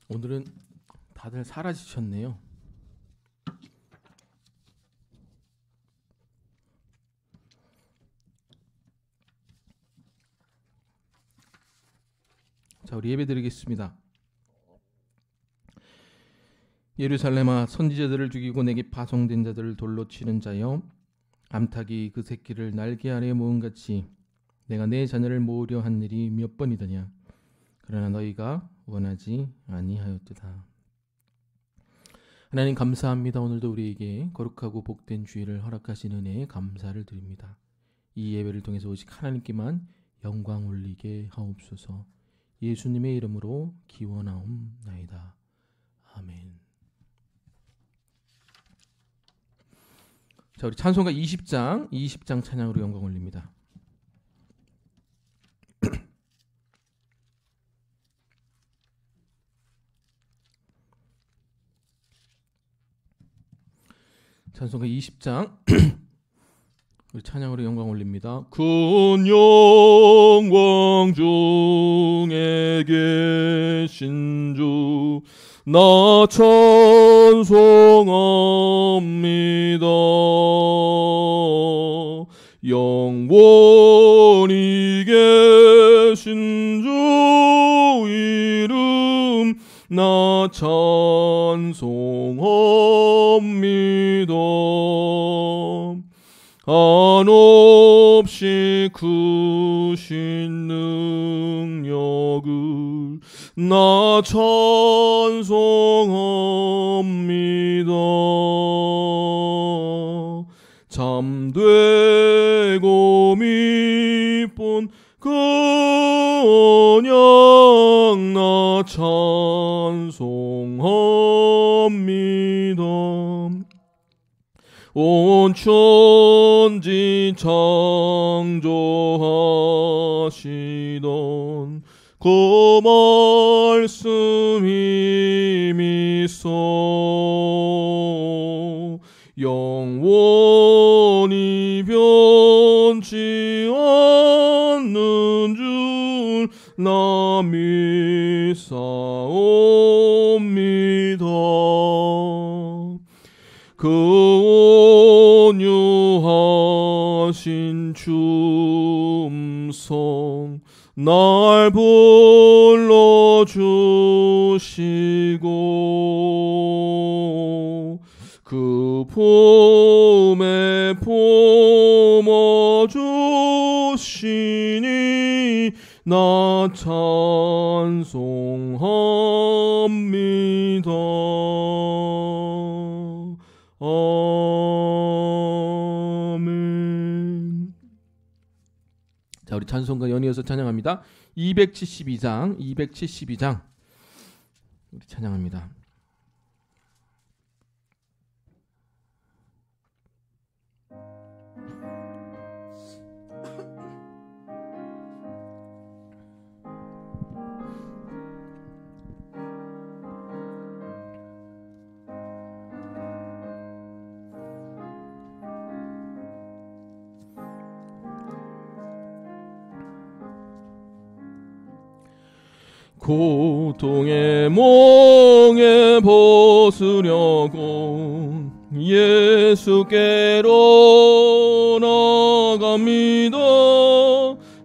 오늘은 다들 사라지셨네요. 자, 우리 예배 드리겠습니다. 예루살렘아, 선지자들을 죽이고 내게 파송된 자들을 돌로 치는 자여, 암탉이 그 새끼를 날개 아래 모은 같이 내가 내 자녀를 모으려 한 일이 몇 번이더냐. 그러나 너희가 원하지 아니하였도다. 하나님 감사합니다. 오늘도 우리에게 거룩하고 복된 주일을 허락하신 은혜에 감사를 드립니다. 이 예배를 통해서 오직 하나님께만 영광 올리게 하옵소서. 예수님의 이름으로 기원하옵나이다. 아멘. 자, 우리 찬송가 20장 찬양으로 영광 올립니다. 찬송가 20장 우리 찬양으로 영광 올립니다. 큰 영광 중에 계신 주 나 찬송합니다. 영원히 계신 주 이름 나 찬송합니다. 한없이 크신 능력을 나 찬송합니다. 잠되고 밑본 그 언약 나 찬송합니다. 온 천지 창조하시던 그 말씀 힘이 있어 영원히 변치 않는 줄 나 믿사옵니다. 그 온유하신 춤성 날 불러주시고 그 품에 품어주시니 나 찬송합니다. 아멘. 자, 우리 찬송가 연이어서 찬양합니다. 272장 우리 찬양합니다. 고통의 몽에 벗으려고 예수께로 나갑니다.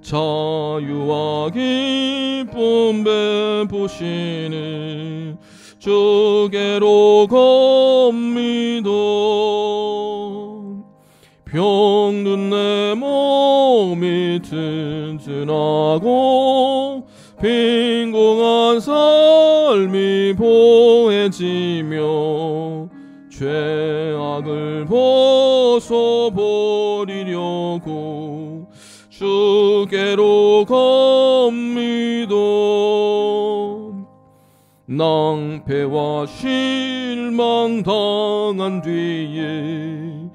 자유와 기쁨 베푸시는 주께로 갑니다. 병든 내 몸이 튼튼하고 빈공한 삶이 보해지며 죄악을 벗어버리려고 주께로 갑니다. 낭패와 실망 당한 뒤에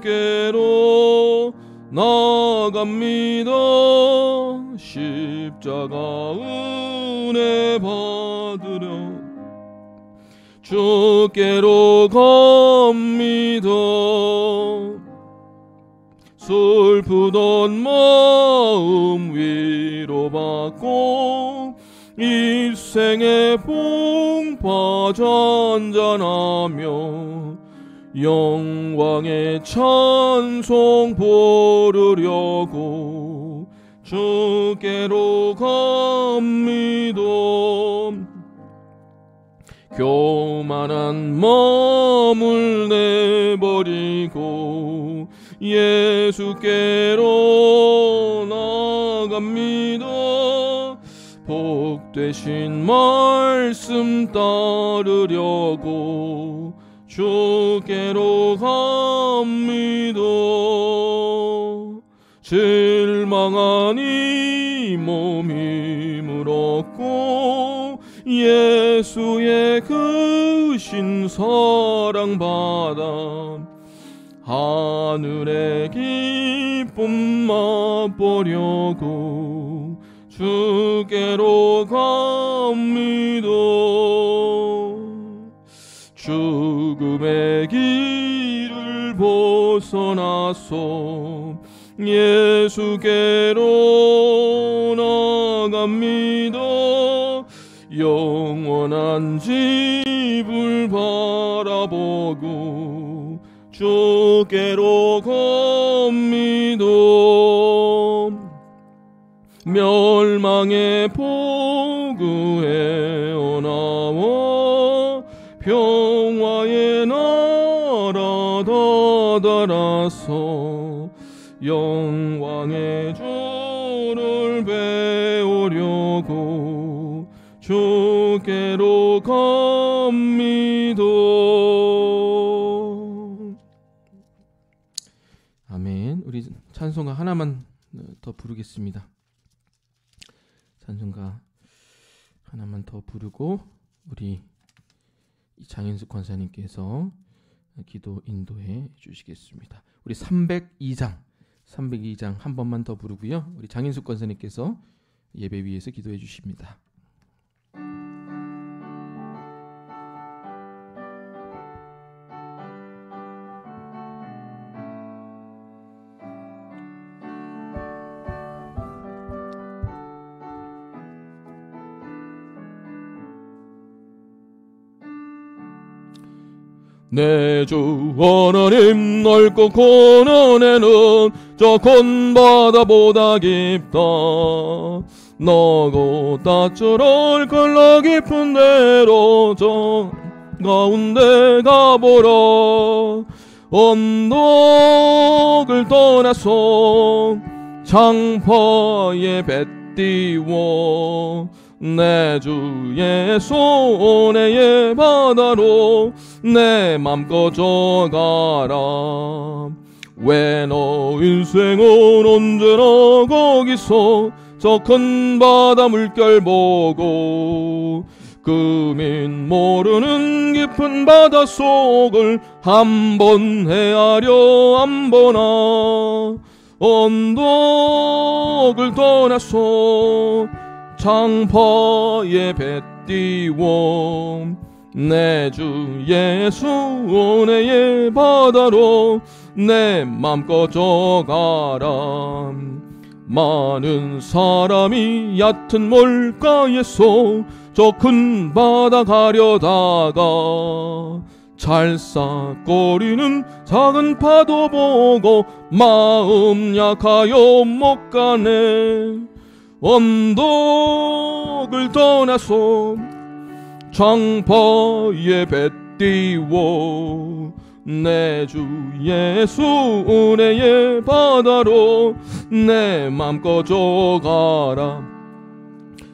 예수께로 나갑니다. 십자가 은혜 받으려 주께로 갑니다. 슬프던 마음 위로받고 일생의 풍파 잔잔하며 영광의 찬송 부르려고 주께로 갑니다. 교만한 마음을 내버리고 예수께로 나갑니다. 복되신 말씀 따르려고 주께로 갑니다. 실망한 이 몸 힘을 얻고 예수의 크신 사랑 받아 하늘의 기쁨 맛보려고 주께로 갑니다. 죽음의 길을 벗어나서 예수께로 나갑니다. 영원한 집을 바라보고 주께로 갑니다. 멸망의 포구에 나와 평화의 나라 다다라서 영광의 주를 배우려고 주께로 갑니다. 아멘. 우리 찬송가 하나만 더 부르겠습니다. 찬송가 하나만 더 부르고 우리 장인숙 권사님께서 기도 인도해 주시겠습니다. 우리 302장 한 번만 더 부르고요. 우리 장인숙 권사님께서 예배 위에서 기도해 주십니다. 내 주 하나님 넓고 고난에는 저 큰 바다보다 깊다. 너고 따뜻할 걸러 깊은 데로 저 가운데 가보라. 언덕을 떠나서 장파에 배 띄워 내 주 예수 은혜의 바다로 내 맘 꺼져가라. 왜 너 인생은 언제나 거기서 저 큰 바다 물결 보고 금인 모르는 깊은 바다 속을 한번 헤아려 안 보나. 언덕을 떠나서 장파에 배 띄워 내 주 예수 은혜의 바다로 내 맘 꺼져가라. 많은 사람이 얕은 물가에서 저 큰 바다 가려다가 찰싹거리는 작은 파도 보고 마음 약하여 못 가네. 언덕을 떠나서 장파에 배 띄워 내 주 예수 은혜의 바다로 내 맘 꺼져가라.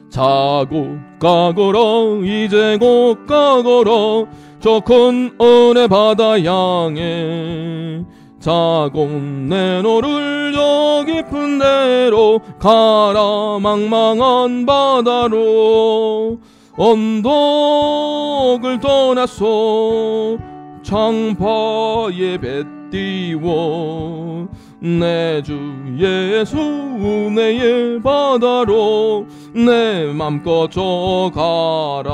자고 가거라 이제 곧 가거라 저 큰 은혜 바다 향해. 자고 내 너를 저 깊은 데로 가라 망망한 바다로. 언덕을 떠나서 장파에 배 띄워 내 주 예수 은혜의 바다로 내 맘 꺼져가라.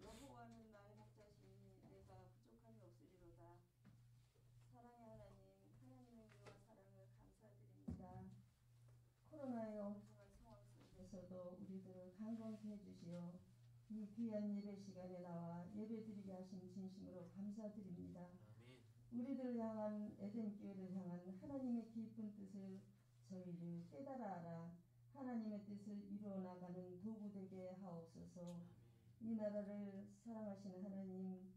여호와는 나의 목자시니 내가 강건케 해주시어 이 귀한 예배 시간에 나와 예배드리게 하신 진심으로 감사드립니다. 우리들 향한 에덴교회를 향한 하나님의 깊은 뜻을 저희를 깨달아 알아 하나님의 뜻을 이루어 나가는 도구 되게 하옵소서. 이 나라를 사랑하시는 하나님,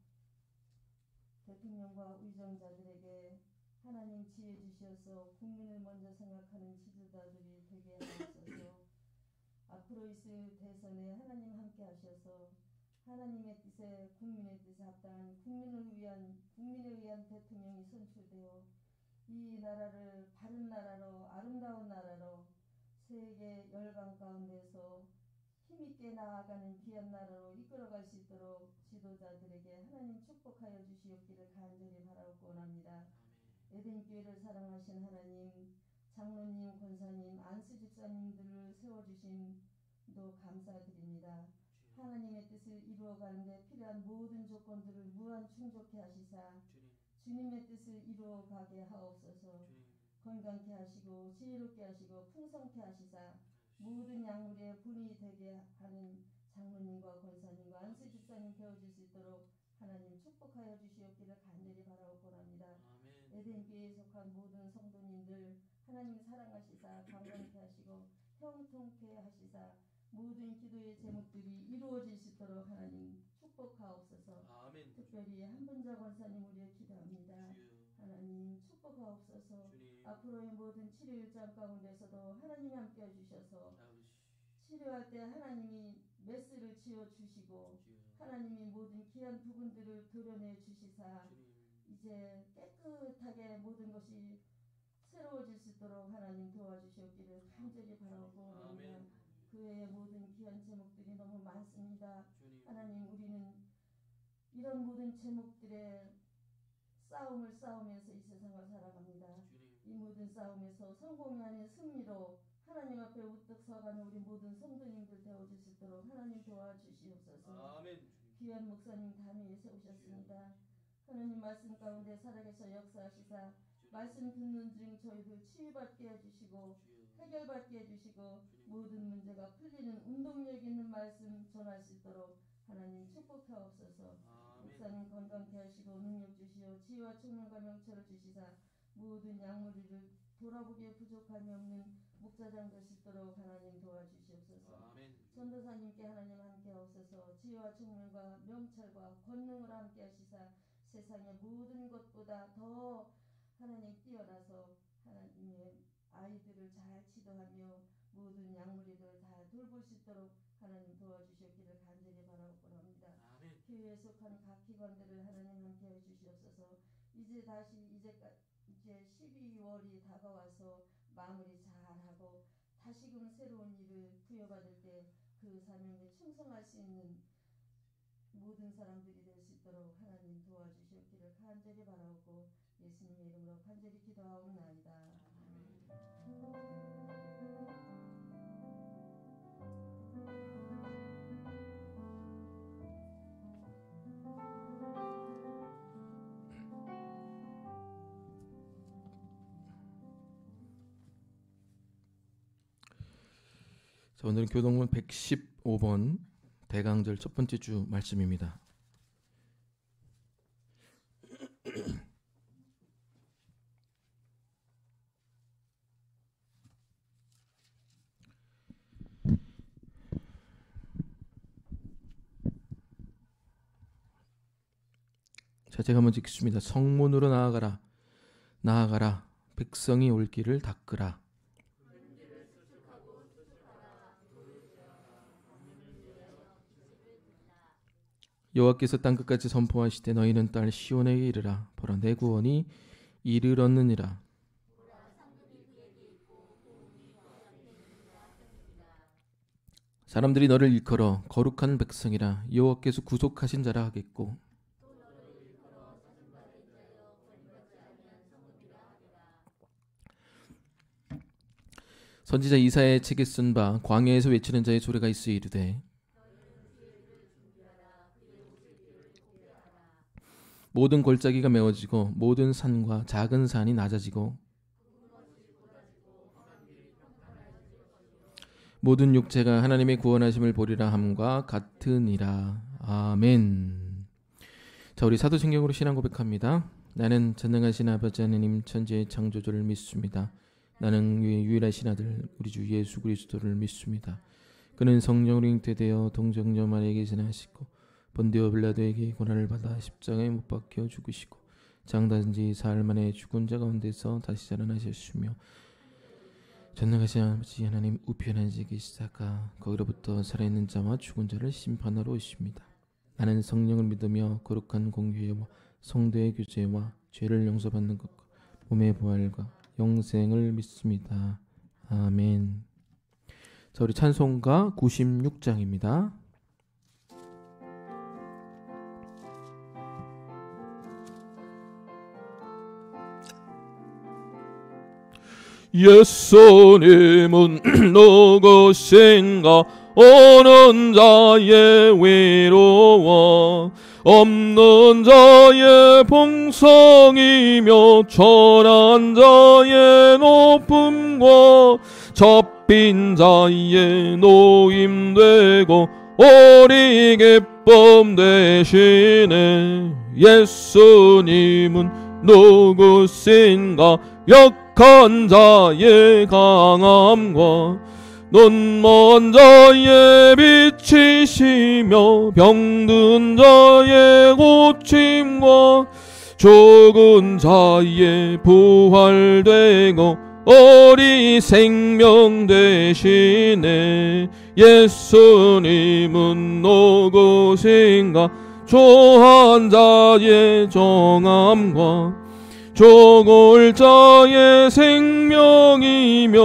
대통령과 의정자들에게 하나님 지혜 주시어서 국민을 먼저 생각하는 지도자들이 되게 하옵소서. 앞으로 있을 대선에 하나님 함께 하셔서 하나님의 뜻에 국민의 뜻에 합당한 국민에 의한 대통령이 선출되어 이 나라를 바른 나라로 아름다운 나라로 세계 열방 가운데서 힘있게 나아가는 귀한 나라로 이끌어갈 수 있도록 지도자들에게 하나님 축복하여 주시옵기를 간절히 바라고 원합니다. 에덴교회를 사랑하신 하나님, 장로님, 권사님, 안수 집사님들을 세워주심도 감사드립니다. 하나님의 뜻을 이루어가는데 필요한 모든 조건들을 무한 충족케 하시사 주님의 뜻을 이루어가게 하옵소서. 건강케 하시고 지혜롭게 하시고 풍성케 하시사 모든 약물의 분이 되게 하는 장로님과 권사님과 안수 집사님 되어줄 수 있도록 하나님 축복하여 주시옵기를 간절히 바라옵고 합니다. 에덴교회에 속한 모든 성도님들 하나님 사랑하시사 강건케 하시고 형통케 하시사 모든 기도의 제목들이 이루어질 수 있도록 하나님 축복하옵소서. 아멘. 특별히 한분자 권사님 위해 기도합니다. 하나님 축복하옵소서. 앞으로의 모든 치료 일정 가운데서도 하나님이 함께 해주셔서 치료할 때 하나님이 메스를 지어주시고 하나님이 모든 귀한 부분들을 도려내 주시사 이제 깨끗하게 모든 것이 새로워질 수 있도록 하나님 도와주시옵기를 간절히 바라고 합니다. 그 외의 모든 귀한 제목들이 너무 많습니다. 하나님, 우리는 이런 모든 제목들의 싸움을 싸우면서 이 세상을 살아갑니다. 이 모든 싸움에서 성공이 아닌 승리로 하나님 앞에 우뚝 서가는 우리 모든 성도님들 되어줄 수 있도록 하나님 도와주시옵소서. 아멘. 귀한 목사님 단위에 세우셨습니다. 하나님 말씀 가운데 살아계셔 역사하시사 말씀 듣는 중 저희들 치유받게 해주시고 해결받게 해주시고 모든 문제가 풀리는 운동력 있는 말씀 전할 수 있도록 하나님 축복하옵소서. 목사님 건강케 하시고 능력 주시어 지혜와 총명과 명철을 주시사 모든 약물이를 돌아보기에 부족함이 없는 목자장 될 수 있도록 하나님 도와주시옵소서. 전도사님께 하나님 함께 하옵소서. 지혜와 총명과 명철과 권능을 함께 하시사 세상의 모든 것보다 더 하나님 뛰어나서 하나님의 아이들을 잘 지도하며 모든 약물이들 다 돌볼 수 있도록 하나님 도와주시옵기를 간절히 바라옵고 합니다. 교회에 속한 각 기관들을 하나님 함께 해주시옵소서. 이제 12월이 다가와서 마무리 잘하고 다시금 새로운 일을 부여받을 때 그 사명에 충성할 수 있는 모든 사람들이 될 수 있도록 하나님 도와주시옵기를 간절히 바라옵고 예수님의 이름으로 간절히 기도하옵나이다. 자, 오늘은 교동문 115번 대강절 첫 번째 주 말씀입니다. 자, 제가 먼저 읽겠습니다. 성문으로 나아가라, 나아가라, 백성이 올 길을 닦으라. 여호와께서 땅끝까지 선포하시되 너희는 딸 시온에게 이르라. 보라, 내 구원이 이르렀느니라. 사람들이 너를 일컬어 거룩한 백성이라 여호와께서 구속하신 자라 하겠고, 선지자 이사야의 책에 쓴 바 광야에서 외치는 자의 소리가 있어 이르되 모든 골짜기가 메워지고 모든 산과 작은 산이 낮아지고 모든 육체가 하나님의 구원하심을 보리라 함과 같으니라. 아멘. 자, 우리 사도신경으로 신앙 고백합니다. 나는 전능하신 아버지 하나님 천지의 창조주를 믿습니다. 나는 유일하신 아들 우리 주 예수 그리스도를 믿습니다. 그는 성령으로 잉태되어 동정녀 마리아에게 지나시고 본디오 빌라도에게 고난을 받아 십자가에 못 박혀 죽으시고 장단지 사흘 만에 죽은 자 가운데서 다시 살아나셨으며 전능하신 아버지 하나님 우편한 지 계시다가 거기로부터 살아있는 자와 죽은 자를 심판하러 오십니다. 나는 성령을 믿으며 거룩한 공교회와 성도의 교제와 죄를 용서받는 것과 몸의 부활과 영생을 믿습니다. 아멘. 자, 우리 찬송가 96장입니다. 예수님은 누구신가 오는 자의 위로와 없는 자의 봉성이며 천한 자의 높음과 잡힌 자의 노임되고 오리 기쁨 되시네. 예수님은 누구신가 약한 자의 강함과 눈먼 자의 빛이시며 병든 자의 고침과 죽은 자의 부활되고 오리 생명 되시네. 예수님은 누구신가 초한 자의 정함과 죽을 자의 생명이며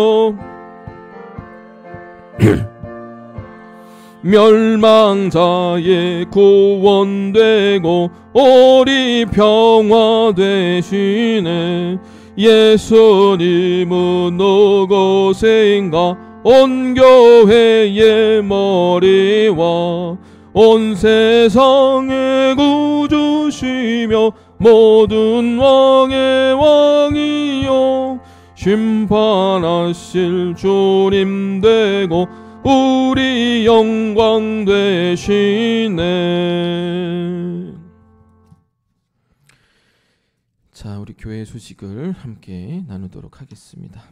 멸망자의 구원되고 오리 평화 되시네. 예수님은 누구신가 온 교회의 머리와 온 세상의 구주시며 모든 왕의 왕이요 심판하실 주님 되고 우리 영광 되시네. 자, 우리 교회 소식을 함께 나누도록 하겠습니다.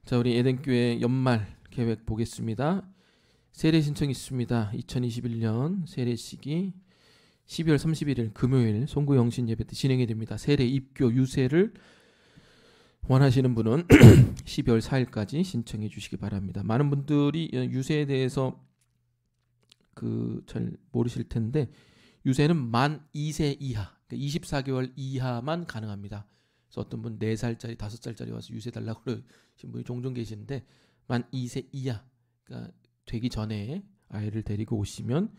자, 우리 에덴교회 연말 계획 보겠습니다. 세례 신청 있습니다. 2021년 세례식이 12월 31일 금요일 송구영신 예배 때 진행이 됩니다. 세례 입교 유세를 원하시는 분은 12월 4일까지 신청해 주시기 바랍니다. 많은 분들이 유세에 대해서 잘 모르실 텐데 유세는 만 2세 이하, 그러니까 24개월 이하만 가능합니다. 그래서 어떤 분 4살짜리, 5살짜리 와서 유세 달라고 그러신 분이 종종 계시는데 만 2세 이하, 그러니까 되기 전에 아이를 데리고 오시면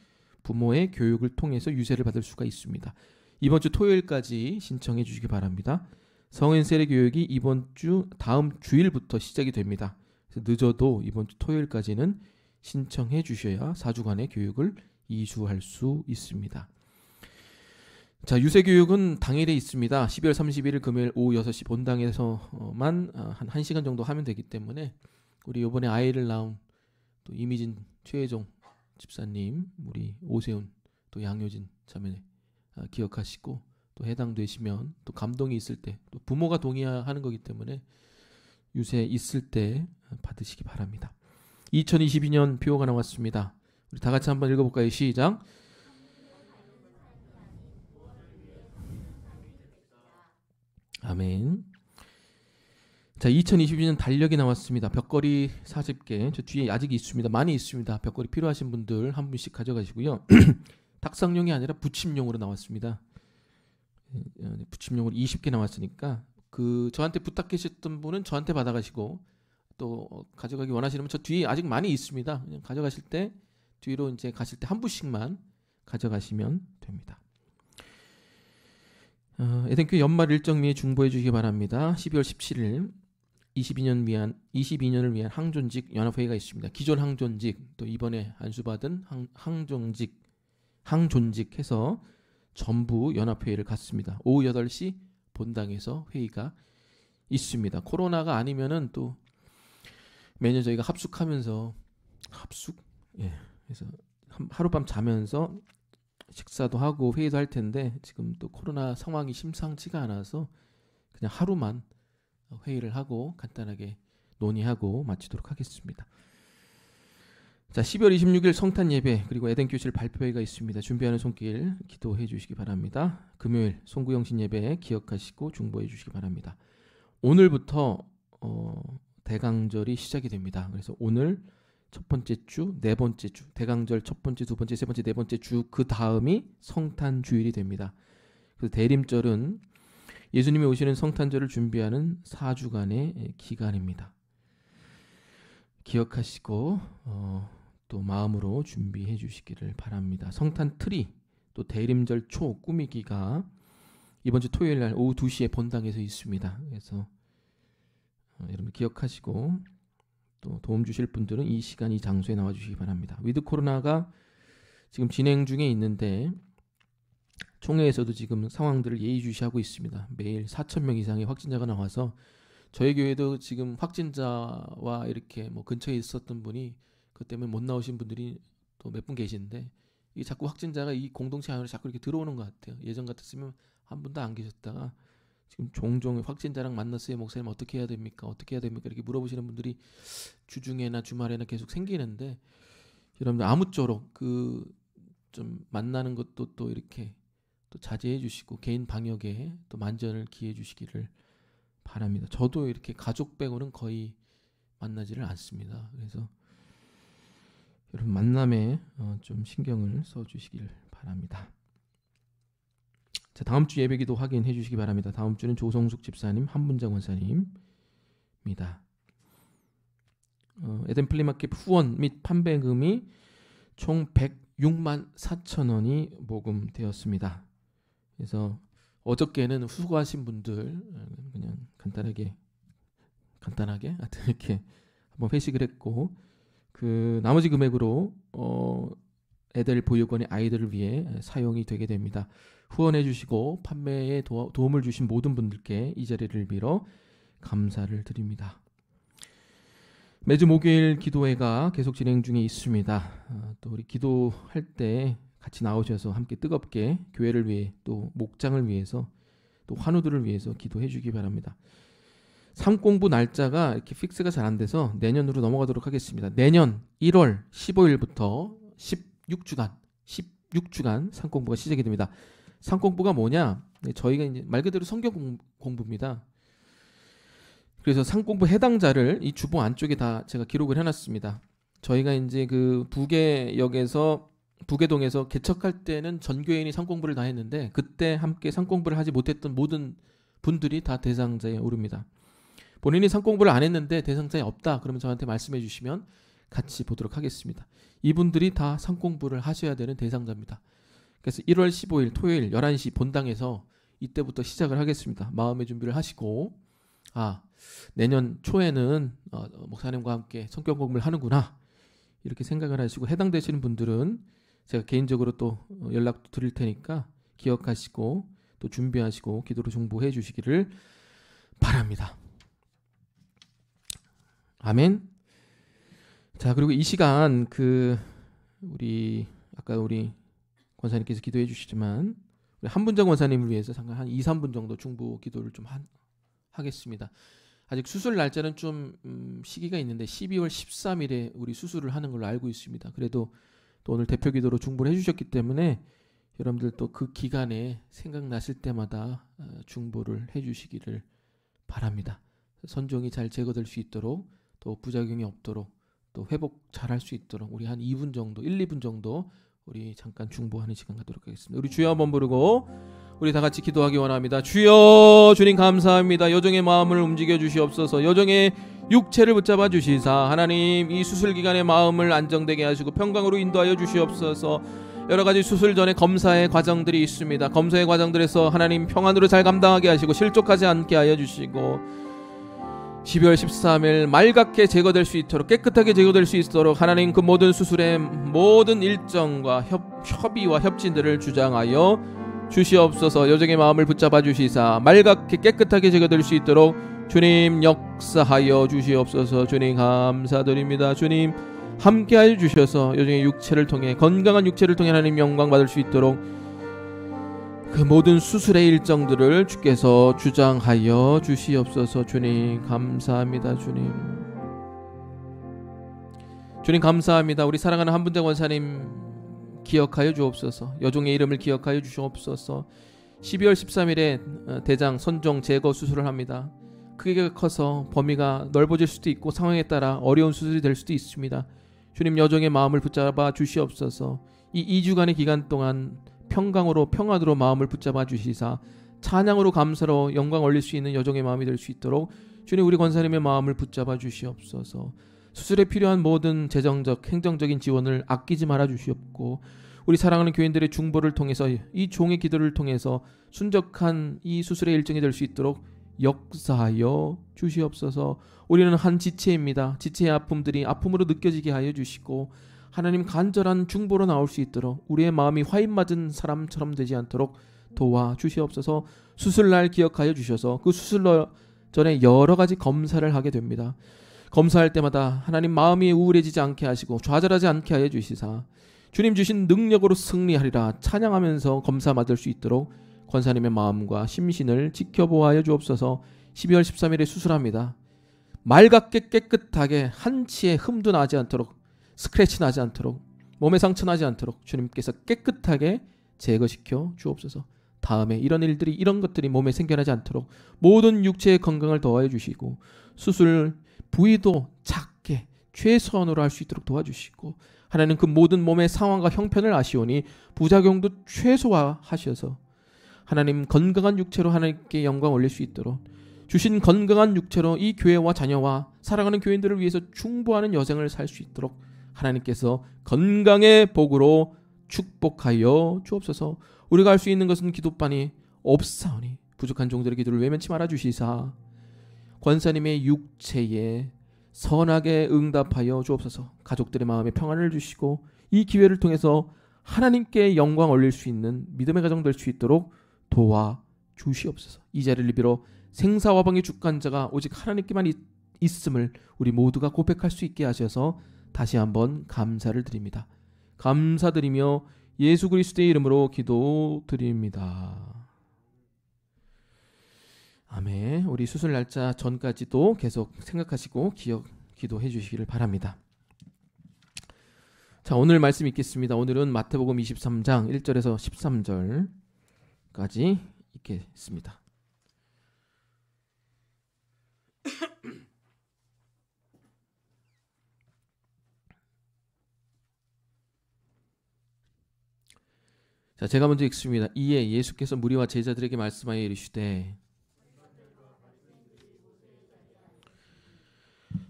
부모의 교육을 통해서 유세를 받을 수가 있습니다. 이번 주 토요일까지 신청해 주시기 바랍니다. 성인 세례 교육이 이번 주 다음 주일부터 시작이 됩니다. 그래서 늦어도 이번 주 토요일까지는 신청해 주셔야 4주간의 교육을 이수할 수 있습니다. 자, 유세 교육은 당일에 있습니다. 12월 31일 금요일 오후 6시 본당에서만 한 1시간 정도 하면 되기 때문에 우리 이번에 아이를 낳은 또 이미진 최혜종 집사님, 우리 오세훈, 또 양효진 자매 기억하시고 또 해당되시면 또 감동이 있을 때 또 부모가 동의하는 거기 때문에 유세 있을 때 받으시기 바랍니다. 2022년 표가 나왔습니다. 우리 다 같이 한번 읽어볼까요? 시작. 아멘. 자, 2022년 달력이 나왔습니다. 벽걸이 40개. 저 뒤에 아직 있습니다. 많이 있습니다. 벽걸이 필요하신 분들 한 분씩 가져가시고요. 탁상용이 아니라 붙임용으로 나왔습니다. 붙임용으로 20개 나왔으니까 저한테 부탁하셨던 분은 저한테 받아가시고 또 가져가기 원하시면 저 뒤에 아직 많이 있습니다. 그냥 가져가실 때 뒤로 이제 가실 때 한 부씩만 가져가시면 됩니다. 에덴교회 연말 일정 미에 중보해 주시기 바랍니다. 12월 17일 22년을 위한 항존직 연합회의가 있습니다. 기존 항존직 또 이번에 안수받은 항존직해서 전부 연합회의를 갖습니다. 오후 8시 본당에서 회의가 있습니다. 코로나가 아니면은 또 매년 저희가 합숙하면서 그래서 하룻밤 자면서 식사도 하고 회의도 할 텐데 지금 또 코로나 상황이 심상치가 않아서 그냥 하루만 회의를 하고 간단하게 논의하고 마치도록 하겠습니다. 자, 12월 26일 성탄 예배 그리고 에덴 교실 발표회가 있습니다. 준비하는 손길 기도해 주시기 바랍니다. 금요일 송구영신 예배 기억하시고 중보해 주시기 바랍니다. 오늘부터 대강절이 시작이 됩니다. 그래서 오늘 첫 번째 주, 네 번째 주, 대강절 첫 번째, 두 번째, 세 번째, 네 번째 주 그 다음이 성탄 주일이 됩니다. 그래서 대림절은 예수님이 오시는 성탄절을 준비하는 4주간의 기간입니다. 기억하시고 또 마음으로 준비해 주시기를 바랍니다. 성탄 트리 또 대림절 초 꾸미기가 이번 주 토요일 날 오후 2시에 본당에서 있습니다. 그래서 여러분 기억하시고 또 도움 주실 분들은 이 시간 이 장소에 나와 주시기 바랍니다. 위드 코로나가 지금 진행 중에 있는데 총회에서도 지금 상황들을 예의주시하고 있습니다. 매일 4,000명 이상의 확진자가 나와서 저희 교회도 지금 확진자와 이렇게 뭐 근처에 있었던 분이 그 때문에 못 나오신 분들이 또 몇 분 계신데 이 자꾸 확진자가 이 공동체 안으로 자꾸 이렇게 들어오는 것 같아요. 예전 같았으면 한 분도 안 계셨다가 지금 종종 확진자랑 만났어요. 목사님 어떻게 해야 됩니까? 어떻게 해야 됩니까? 이렇게 물어보시는 분들이 주중에나 주말에나 계속 생기는데 여러분들 아무쪼록 그 좀 만나는 것도 또 이렇게 또 자제해 주시고 개인 방역에 또 만전을 기해 주시기를 바랍니다. 저도 이렇게 가족 빼고는 거의 만나지를 않습니다. 그래서 여러분 만남에 좀 신경을 써주시길 바랍니다. 자, 다음 주 예배기도 확인해 주시기 바랍니다. 다음 주는 조성숙 집사님, 한문장 원사님입니다. 에덴 플리마켓 후원 및 판매금이 총 106만 4천 원이 모금되었습니다. 그래서 어저께는 수고하신 분들 그냥 간단하게 하여튼 이렇게 한번 회식을 했고 그 나머지 금액으로 애들 보육원의 아이들을 위해 사용이 되게 됩니다. 후원해 주시고 판매에 도움을 주신 모든 분들께 이 자리를 빌어 감사를 드립니다. 매주 목요일 기도회가 계속 진행 중에 있습니다. 또 우리 기도할 때 같이 나오셔서 함께 뜨겁게 교회를 위해 또 목장을 위해서 또 환우들을 위해서 기도해 주기 바랍니다. 삶공부 날짜가 이렇게 픽스가 잘 안 돼서 내년으로 넘어가도록 하겠습니다. 내년 1월 15일부터 16주간 삶공부가 시작이 됩니다. 삶공부가 뭐냐? 저희가 이제 말 그대로 성경 공부입니다. 그래서 삶공부 해당자를 이 주보 안쪽에 다 제가 기록을 해놨습니다. 저희가 이제 그 부계동에서 개척할 때는 전교인이 삶공부를 다 했는데 그때 함께 삶공부를 하지 못했던 모든 분들이 다 대상자에 오릅니다. 본인이 삶공부를 안 했는데 대상자에 없다 그러면 저한테 말씀해 주시면 같이 보도록 하겠습니다. 이분들이 다 삶공부를 하셔야 되는 대상자입니다. 그래서 1월 15일 토요일 11시 본당에서 이때부터 시작을 하겠습니다. 마음의 준비를 하시고 내년 초에는 목사님과 함께 성경 공부를 하는구나 이렇게 생각을 하시고 해당되시는 분들은 제가 개인적으로 또 연락 드릴 테니까 기억하시고 또 준비하시고 기도로 중보해 주시기를 바랍니다. 아멘. 자, 그리고 이 시간 아까 우리 권사님께서 기도해 주시지만 우리 한분정 원사님을 위해서 잠깐 한 2-3분 정도 중보 기도를 좀 하겠습니다. 아직 수술 날짜는 좀 시기가 있는데 12월 13일에 우리 수술을 하는 걸로 알고 있습니다. 그래도 또 오늘 대표 기도로 중보를 해주셨기 때문에 여러분들 또 그 기간에 생각나실 때마다 중보를 해주시기를 바랍니다. 선종이 잘 제거될 수 있도록 또 부작용이 없도록 또 회복 잘할 수 있도록 우리 한 2분 정도 1-2분 정도 우리 잠깐 중보하는 시간 갖도록 하겠습니다. 우리 주여 한번 부르고 우리 다 같이 기도하기 원합니다. 주여, 주님 감사합니다. 여종의 마음을 움직여 주시옵소서. 여종의 육체를 붙잡아 주시사 하나님 이 수술 기간의 마음을 안정되게 하시고 평강으로 인도하여 주시옵소서. 여러 가지 수술 전에 검사의 과정들이 있습니다. 검사의 과정들에서 하나님 평안으로 잘 감당하게 하시고 실족하지 않게 하여 주시고 12월 13일 맑게 제거될 수 있도록, 깨끗하게 제거될 수 있도록 하나님 그 모든 수술의 모든 일정과 협의와 협진들을 주장하여 주시옵소서. 여정의 마음을 붙잡아 주시사 맑게 깨끗하게 제거될 수 있도록 주님 역사하여 주시옵소서. 주님 감사드립니다. 주님 함께하여 주셔서 여정의 육체를 통해, 건강한 육체를 통해 하나님 영광 받을 수 있도록 그 모든 수술의 일정들을 주께서 주장하여 주시옵소서. 주님 감사합니다. 주님 감사합니다. 우리 사랑하는 한분대 권사님 기억하여 주옵소서. 여종의 이름을 기억하여 주시옵소서. 12월 13일에 대장 선종 제거 수술을 합니다. 크기가 커서 범위가 넓어질 수도 있고 상황에 따라 어려운 수술이 될 수도 있습니다. 주님 여종의 마음을 붙잡아 주시옵소서. 이 2주간의 기간 동안 평강으로 평안으로 마음을 붙잡아 주시사 찬양으로 감사로 영광 올릴 수 있는 여종의 마음이 될 수 있도록 주님 우리 권사님의 마음을 붙잡아 주시옵소서. 수술에 필요한 모든 재정적 행정적인 지원을 아끼지 말아 주시옵고 우리 사랑하는 교인들의 중보를 통해서 이 종의 기도를 통해서 순적한 이 수술의 일정이 될 수 있도록 역사하여 주시옵소서. 우리는 한 지체입니다. 지체의 아픔들이 아픔으로 느껴지게 하여 주시고 하나님 간절한 중보로 나올 수 있도록 우리의 마음이 화인 맞은 사람처럼 되지 않도록 도와주시옵소서. 수술날 기억하여 주셔서 그 수술 전에 여러 가지 검사를 하게 됩니다. 검사할 때마다 하나님 마음이 우울해지지 않게 하시고 좌절하지 않게 하여 주시사 주님 주신 능력으로 승리하리라 찬양하면서 검사 받을 수 있도록 권사님의 마음과 심신을 지켜보아여 주옵소서. 12월 13일에 수술합니다. 맑게 깨끗하게 한치의 흠도 나지 않도록, 스크래치 나지 않도록, 몸에 상처 나지 않도록 주님께서 깨끗하게 제거시켜 주옵소서. 다음에 이런 것들이 몸에 생겨나지 않도록 모든 육체의 건강을 더하여 주시고 수술 부위도 작게 최소한으로 할 수 있도록 도와주시고 하나님 그 모든 몸의 상황과 형편을 아시오니 부작용도 최소화하셔서 하나님 건강한 육체로 하나님께 영광 올릴 수 있도록 주신 건강한 육체로 이 교회와 자녀와 사랑하는 교인들을 위해서 중보하는 여생을 살 수 있도록 하나님께서 건강의 복으로 축복하여 주옵소서. 우리가 할 수 있는 것은 기도만이 없사오니 부족한 종들의 기도를 외면치 말아 주시사 권사님의 육체에 선하게 응답하여 주옵소서. 가족들의 마음에 평안을 주시고 이 기회를 통해서 하나님께 영광 올릴 수 있는 믿음의 가정 될 수 있도록 도와주시옵소서. 이 자리를 빌어 생사화방의 주관자가 오직 하나님께만 있음을 우리 모두가 고백할 수 있게 하셔서 다시 한번 감사를 드립니다. 감사드리며 예수 그리스도의 이름으로 기도드립니다. 아멘. 우리 수술 날짜 전까지도 계속 생각하시고 기도해 주시기를 바랍니다. 자, 오늘 말씀 읽겠습니다. 오늘은 마태복음 23장 1절에서 13절까지 읽겠습니다. 자, 제가 먼저 읽습니다. 이에 예수께서 무리와 제자들에게 말씀하여 이르시되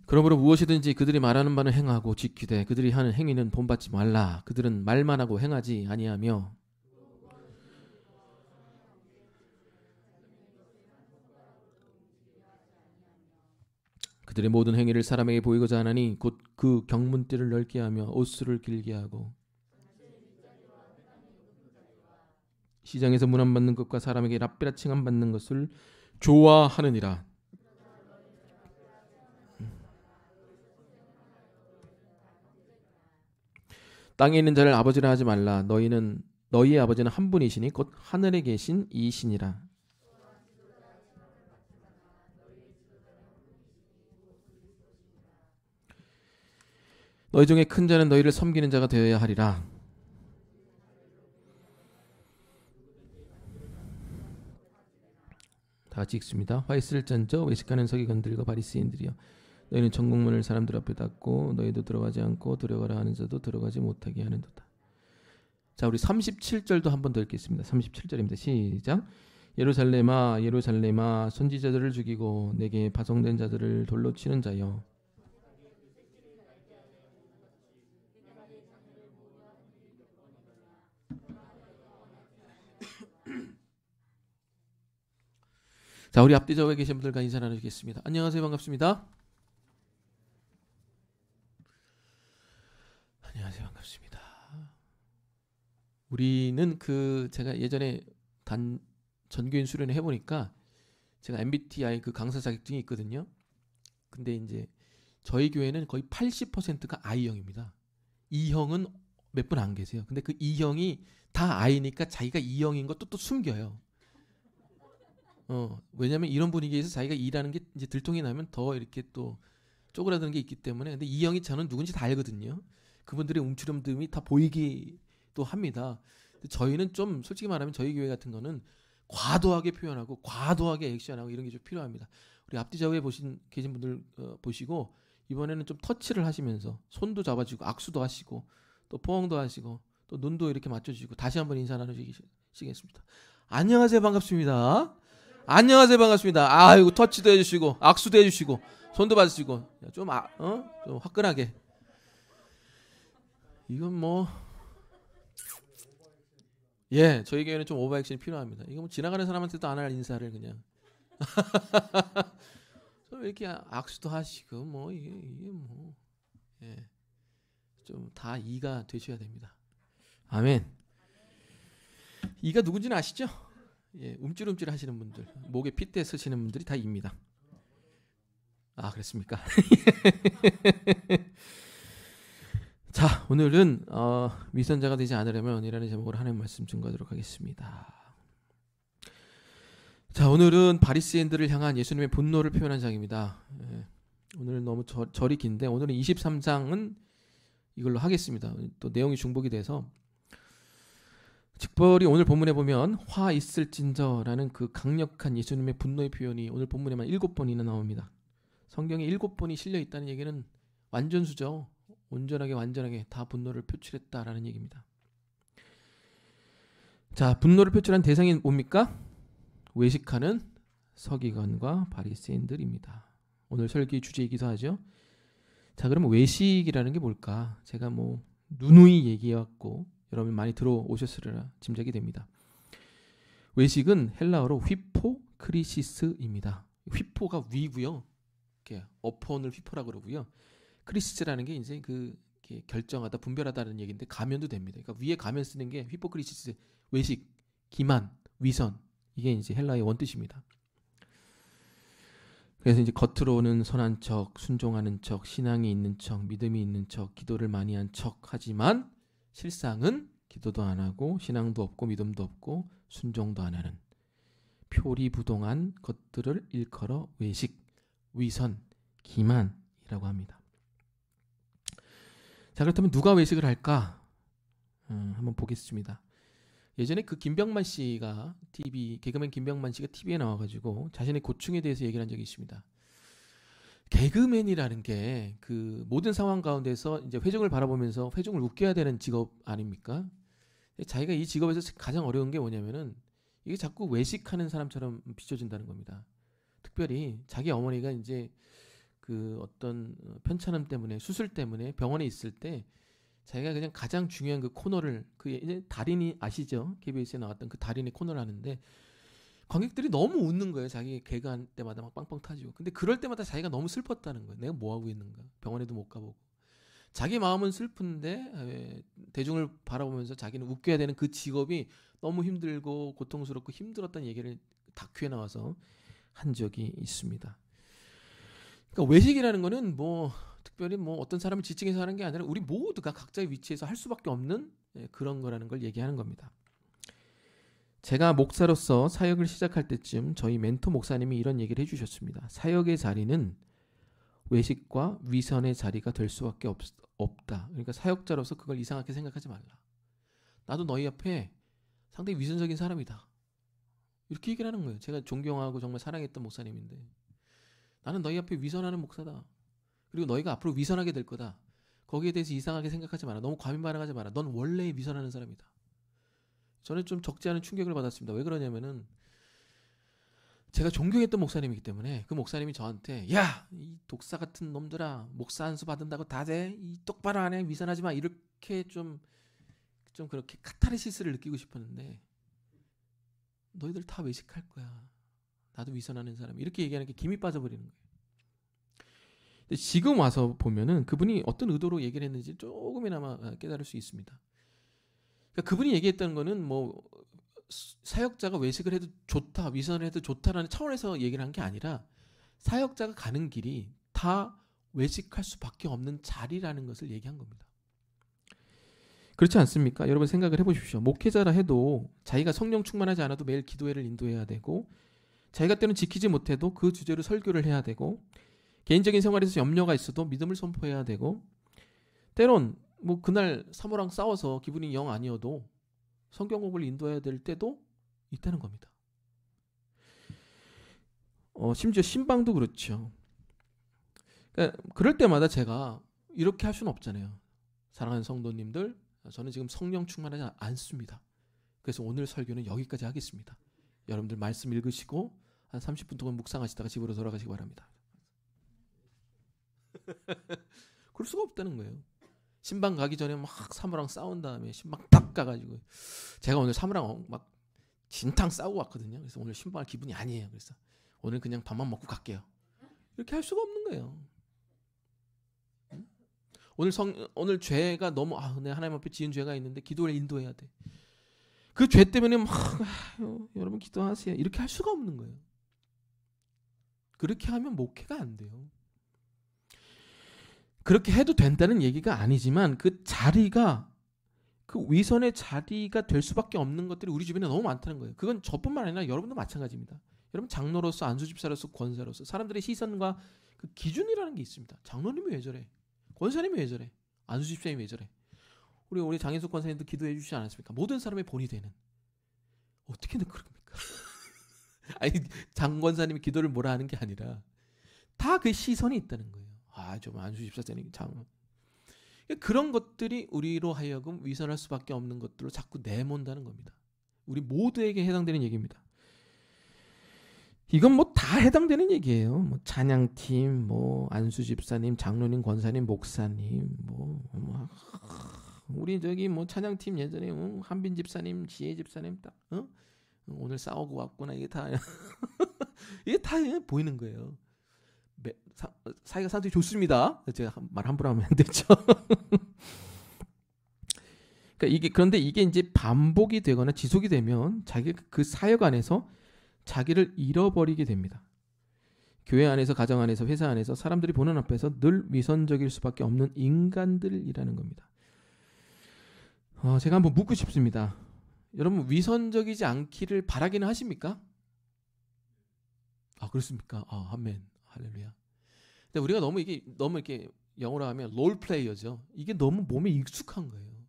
그러므로 무엇이든지 그들이 말하는 바는 행하고 지키되 그들이 하는 행위는 본받지 말라. 그들은 말만 하고 행하지 아니하며 그들의 모든 행위를 사람에게 보이고자 하나니 곧 그 경문띠를 넓게 하며 옷수를 길게 하고 시장에서 문안 받는 것과 사람에게 랍비라 칭함 받는 것을 좋아하느니라. 땅에 있는 자를 아버지라 하지 말라. 너희의 아버지는 한 분이시니 곧 하늘에 계신 이시니라. 너희 중에 큰 자는 너희를 섬기는 자가 되어야 하리라. 다 같이 읽습니다. 화 있을 잔저 외식하는 서기관들과 바리새인들이여 너희는 천국문을 사람들 앞에 닫고 너희도 들어가지 않고 들어가라 하는 자도 들어가지 못하게 하는도다. 자, 우리 37절도 한 번 더 읽겠습니다. 37절입니다. 시작. 예루살렘아 예루살렘아 선지자들을 죽이고 내게 파송된 자들을 돌로 치는 자여 자, 우리 앞뒤 좌우에 계신 분들과 인사 나누겠습니다. 안녕하세요. 반갑습니다. 안녕하세요. 반갑습니다. 우리는 제가 예전에 전교인 수련회 해보니까 제가 MBTI 그 강사 자격증이 있거든요. 근데 이제 저희 교회는 거의 80%가 I형입니다. E형은 몇 분 안 계세요. 근데 그 E형이 다 I니까 자기가 E형인 것도 또 숨겨요. 왜냐면 이런 분위기에서 자기가 E라는 게 이제 들통이 나면 더 이렇게 또 쪼그라드는 게 있기 때문에. 근데 E형이 저는 누군지 다 알거든요. 그분들의 움츠럼듦이 다 보이기도 합니다. 근데 저희는 좀 솔직히 말하면 저희 교회 같은 거는 과도하게 표현하고 과도하게 액션하고 이런 게 좀 필요합니다. 우리 앞뒤 좌우에 계신 분들 보시고 이번에는 좀 터치를 하시면서 손도 잡아주고 악수도 하시고 또 포옹도 하시고 또 눈도 이렇게 맞춰주시고 다시 한번 인사 나누시겠습니다. 안녕하세요. 반갑습니다. 안녕하세요. 반갑습니다. 아이고 터치도 해주시고 악수도 해주시고 손도 받으시고 좀 화끈하게. 이건 뭐 저희 교회는 좀 오버액션이 필요합니다. 이거 뭐 지나가는 사람한테도 안 할 인사를 그냥 왜 이렇게 악수도 하시고 뭐 이게 뭐 좀 다 이가 되셔야 됩니다. 아멘. 이가 누군지는 아시죠? 움찔움찔 하시는 분들, 목에 핏대 쓰시는 분들이 다 입니다. 아, 그렇습니까? 자, 오늘은 위선자가 되지 않으려면 이라는 제목으로 하나님 말씀 증거하도록 하겠습니다. 자, 오늘은 바리새인들을 향한 예수님의 분노를 표현한 장입니다. 오늘 너무 절이 긴데 오늘은 23장은 이걸로 하겠습니다. 또 내용이 중복이 돼서 직벌이 오늘 본문에 보면 화 있을진저라는 그 강력한 예수님의 분노의 표현이 오늘 본문에만 7번이나 나옵니다. 성경에 7번이 실려 있다는 얘기는 완전수죠. 온전하게 완전하게 다 분노를 표출했다라는 얘기입니다. 자, 분노를 표출한 대상이 뭡니까? 외식하는 서기관과 바리새인들입니다. 오늘 설교의 주제이기도 하죠. 자, 그러면 외식이라는 게 뭘까? 제가 뭐 누누이 얘기해왔고 여러분 많이 들어오셨으리라 짐작이 됩니다. 외식은 헬라어로 휘포크리시스입니다. 휘포가 위고요. 이렇게 어폰을 휘포라고 그러고요. 크리시스라는 게 이제 결정하다, 분별하다는 얘기인데 가면도 됩니다. 그러니까 위에 가면 쓰는 게 휘포크리시스, 외식, 기만, 위선, 이게 이제 헬라의 원뜻입니다. 그래서 이제 겉으로는 선한 척, 순종하는 척, 신앙이 있는 척, 믿음이 있는 척, 기도를 많이 한 척 하지만 실상은 기도도 안 하고 신앙도 없고 믿음도 없고 순종도 안 하는 표리부동한 것들을 일컬어 외식, 위선, 기만이라고 합니다. 자, 그렇다면 누가 외식을 할까? 한번 보겠습니다. 예전에 그 김병만 씨가 개그맨 김병만 씨가 TV에 나와가지고 자신의 고충에 대해서 얘기를 한 적이 있습니다. 개그맨이라는 게 그 모든 상황 가운데서 이제 회중을 바라보면서 회중을 웃겨야 되는 직업 아닙니까? 자기가 이 직업에서 가장 어려운 게 뭐냐면은 이게 자꾸 외식하는 사람처럼 비춰진다는 겁니다. 특별히 자기 어머니가 이제 그 어떤 편찮음 때문에 수술 때문에 병원에 있을 때 자기가 그냥 가장 중요한 그 코너를 이제 달인이 아시죠? KBS에 나왔던 그 달인의 코너를 하는데 관객들이 너무 웃는 거예요. 자기 개그할 때마다 막 빵빵 터지고. 근데 그럴 때마다 자기가 너무 슬펐다는 거예요. 내가 뭐 하고 있는가? 병원에도 못 가보고. 자기 마음은 슬픈데 대중을 바라보면서 자기는 웃겨야 되는 그 직업이 너무 힘들고 고통스럽고 힘들었다는 얘기를 다큐에 나와서 한 적이 있습니다. 그러니까 외식이라는 거는 뭐 특별히 뭐 어떤 사람을 지칭해서 하는 게 아니라 우리 모두가 각자의 위치에서 할 수밖에 없는 그런 거라는 걸 얘기하는 겁니다. 제가 목사로서 사역을 시작할 때쯤 저희 멘토 목사님이 이런 얘기를 해주셨습니다. 사역의 자리는 외식과 위선의 자리가 될 수밖에 없다. 그러니까 사역자로서 그걸 이상하게 생각하지 말라. 나도 너희 앞에 상당히 위선적인 사람이다. 이렇게 얘기를 하는 거예요. 제가 존경하고 정말 사랑했던 목사님인데 나는 너희 앞에 위선하는 목사다. 그리고 너희가 앞으로 위선하게 될 거다. 거기에 대해서 이상하게 생각하지 마라. 너무 과민 반응하지 마라. 넌 원래 위선하는 사람이다. 저는 좀 적지 않은 충격을 받았습니다. 왜 그러냐면은 제가 존경했던 목사님이기 때문에 그 목사님이 저한테 야, 이 독사 같은 놈들아, 목사 한 수 받은다고 다 돼? 이 똑바로 안 해? 위선하지 마. 이렇게 좀 그렇게 카타르시스를 느끼고 싶었는데 너희들 다 외식할 거야. 나도 위선하는 사람. 이렇게 얘기하는 게 김이 빠져버리는 거예요. 근데 지금 와서 보면은 그분이 어떤 의도로 얘기를 했는지 조금이나마 깨달을 수 있습니다. 그러니까 그분이 얘기했다는 거는 뭐 사역자가 외식을 해도 좋다, 위선을 해도 좋다라는 차원에서 얘기를 한 게 아니라 사역자가 가는 길이 다 외식할 수밖에 없는 자리라는 것을 얘기한 겁니다. 그렇지 않습니까? 여러분 생각을 해보십시오. 목회자라 해도 자기가 성령 충만하지 않아도 매일 기도회를 인도해야 되고, 자기가 때는 지키지 못해도 그 주제로 설교를 해야 되고, 개인적인 생활에서 염려가 있어도 믿음을 선포해야 되고, 때론 뭐 그날 사모랑 싸워서 기분이 영 아니어도 성경공부를 인도해야 될 때도 있다는 겁니다. 심지어 신방도 그렇죠. 그러니까 그럴 때마다 제가 이렇게 할 수는 없잖아요. 사랑하는 성도님들, 저는 지금 성령 충만하지 않습니다. 그래서 오늘 설교는 여기까지 하겠습니다. 여러분들 말씀 읽으시고 한 30분 동안 묵상하시다가 집으로 돌아가시기 바랍니다. 그럴 수가 없다는 거예요. 신방 가기 전에 막 사모랑 싸운 다음에 신방 딱 가가지고, 제가 오늘 사모랑 막 진탕 싸우고 왔거든요. 그래서 오늘 신방할 기분이 아니에요. 그래서 오늘 그냥 밥만 먹고 갈게요. 이렇게 할 수가 없는 거예요. 오늘 죄가 너무 내 하나님 앞에 지은 죄가 있는데 기도를 인도해야 돼. 그 죄 때문에 막 여러분 기도하세요. 이렇게 할 수가 없는 거예요. 그렇게 하면 목회가 안 돼요. 그렇게 해도 된다는 얘기가 아니지만 그 자리가, 그 위선의 자리가 될 수밖에 없는 것들이 우리 주변에 너무 많다는 거예요. 그건 저뿐만 아니라 여러분도 마찬가지입니다. 여러분 장로로서, 안수집사로서, 권사로서 사람들의 시선과 그 기준이라는 게 있습니다. 장로님이 왜 저래? 권사님이 왜 저래? 안수집사님이 왜 저래? 우리 장인숙 권사님도 기도해 주시지 않았습니까? 모든 사람의 본이 되는. 어떻게 그럽니까? 아니, 장 권사님이 기도를 뭐라 하는 게 아니라 다 그 시선이 있다는 거예요. 좀 안수집사님 장. 그런 것들이 우리로 하여금 위선할 수밖에 없는 것들로 자꾸 내몬다는 겁니다. 우리 모두에게 해당되는 얘기입니다. 이건 뭐 다 해당되는 얘기예요. 뭐 찬양팀, 뭐 안수집사님, 장로님, 권사님, 목사님, 우리 저기 뭐 찬양팀 예전에 한빈 집사님, 지혜 집사님 딱 오늘 싸우고 왔구나, 이게 다 이게 다 보이는 거예요. 사이가 상당히 좋습니다. 제가 말 함부로 하면 안 되죠. 그러니까 그런데 이게 이제 반복이 되거나 지속이 되면 자기가 그 사역 안에서 자기를 잃어버리게 됩니다. 교회 안에서, 가정 안에서, 회사 안에서 사람들이 보는 앞에서 늘 위선적일 수밖에 없는 인간들이라는 겁니다. 제가 한번 묻고 싶습니다. 여러분 위선적이지 않기를 바라기는 하십니까? 그렇습니까? 아멘. 할렐루야. 근데 우리가 너무 이렇게 영어로 하면 롤 플레이어죠. 이게 너무 몸에 익숙한 거예요.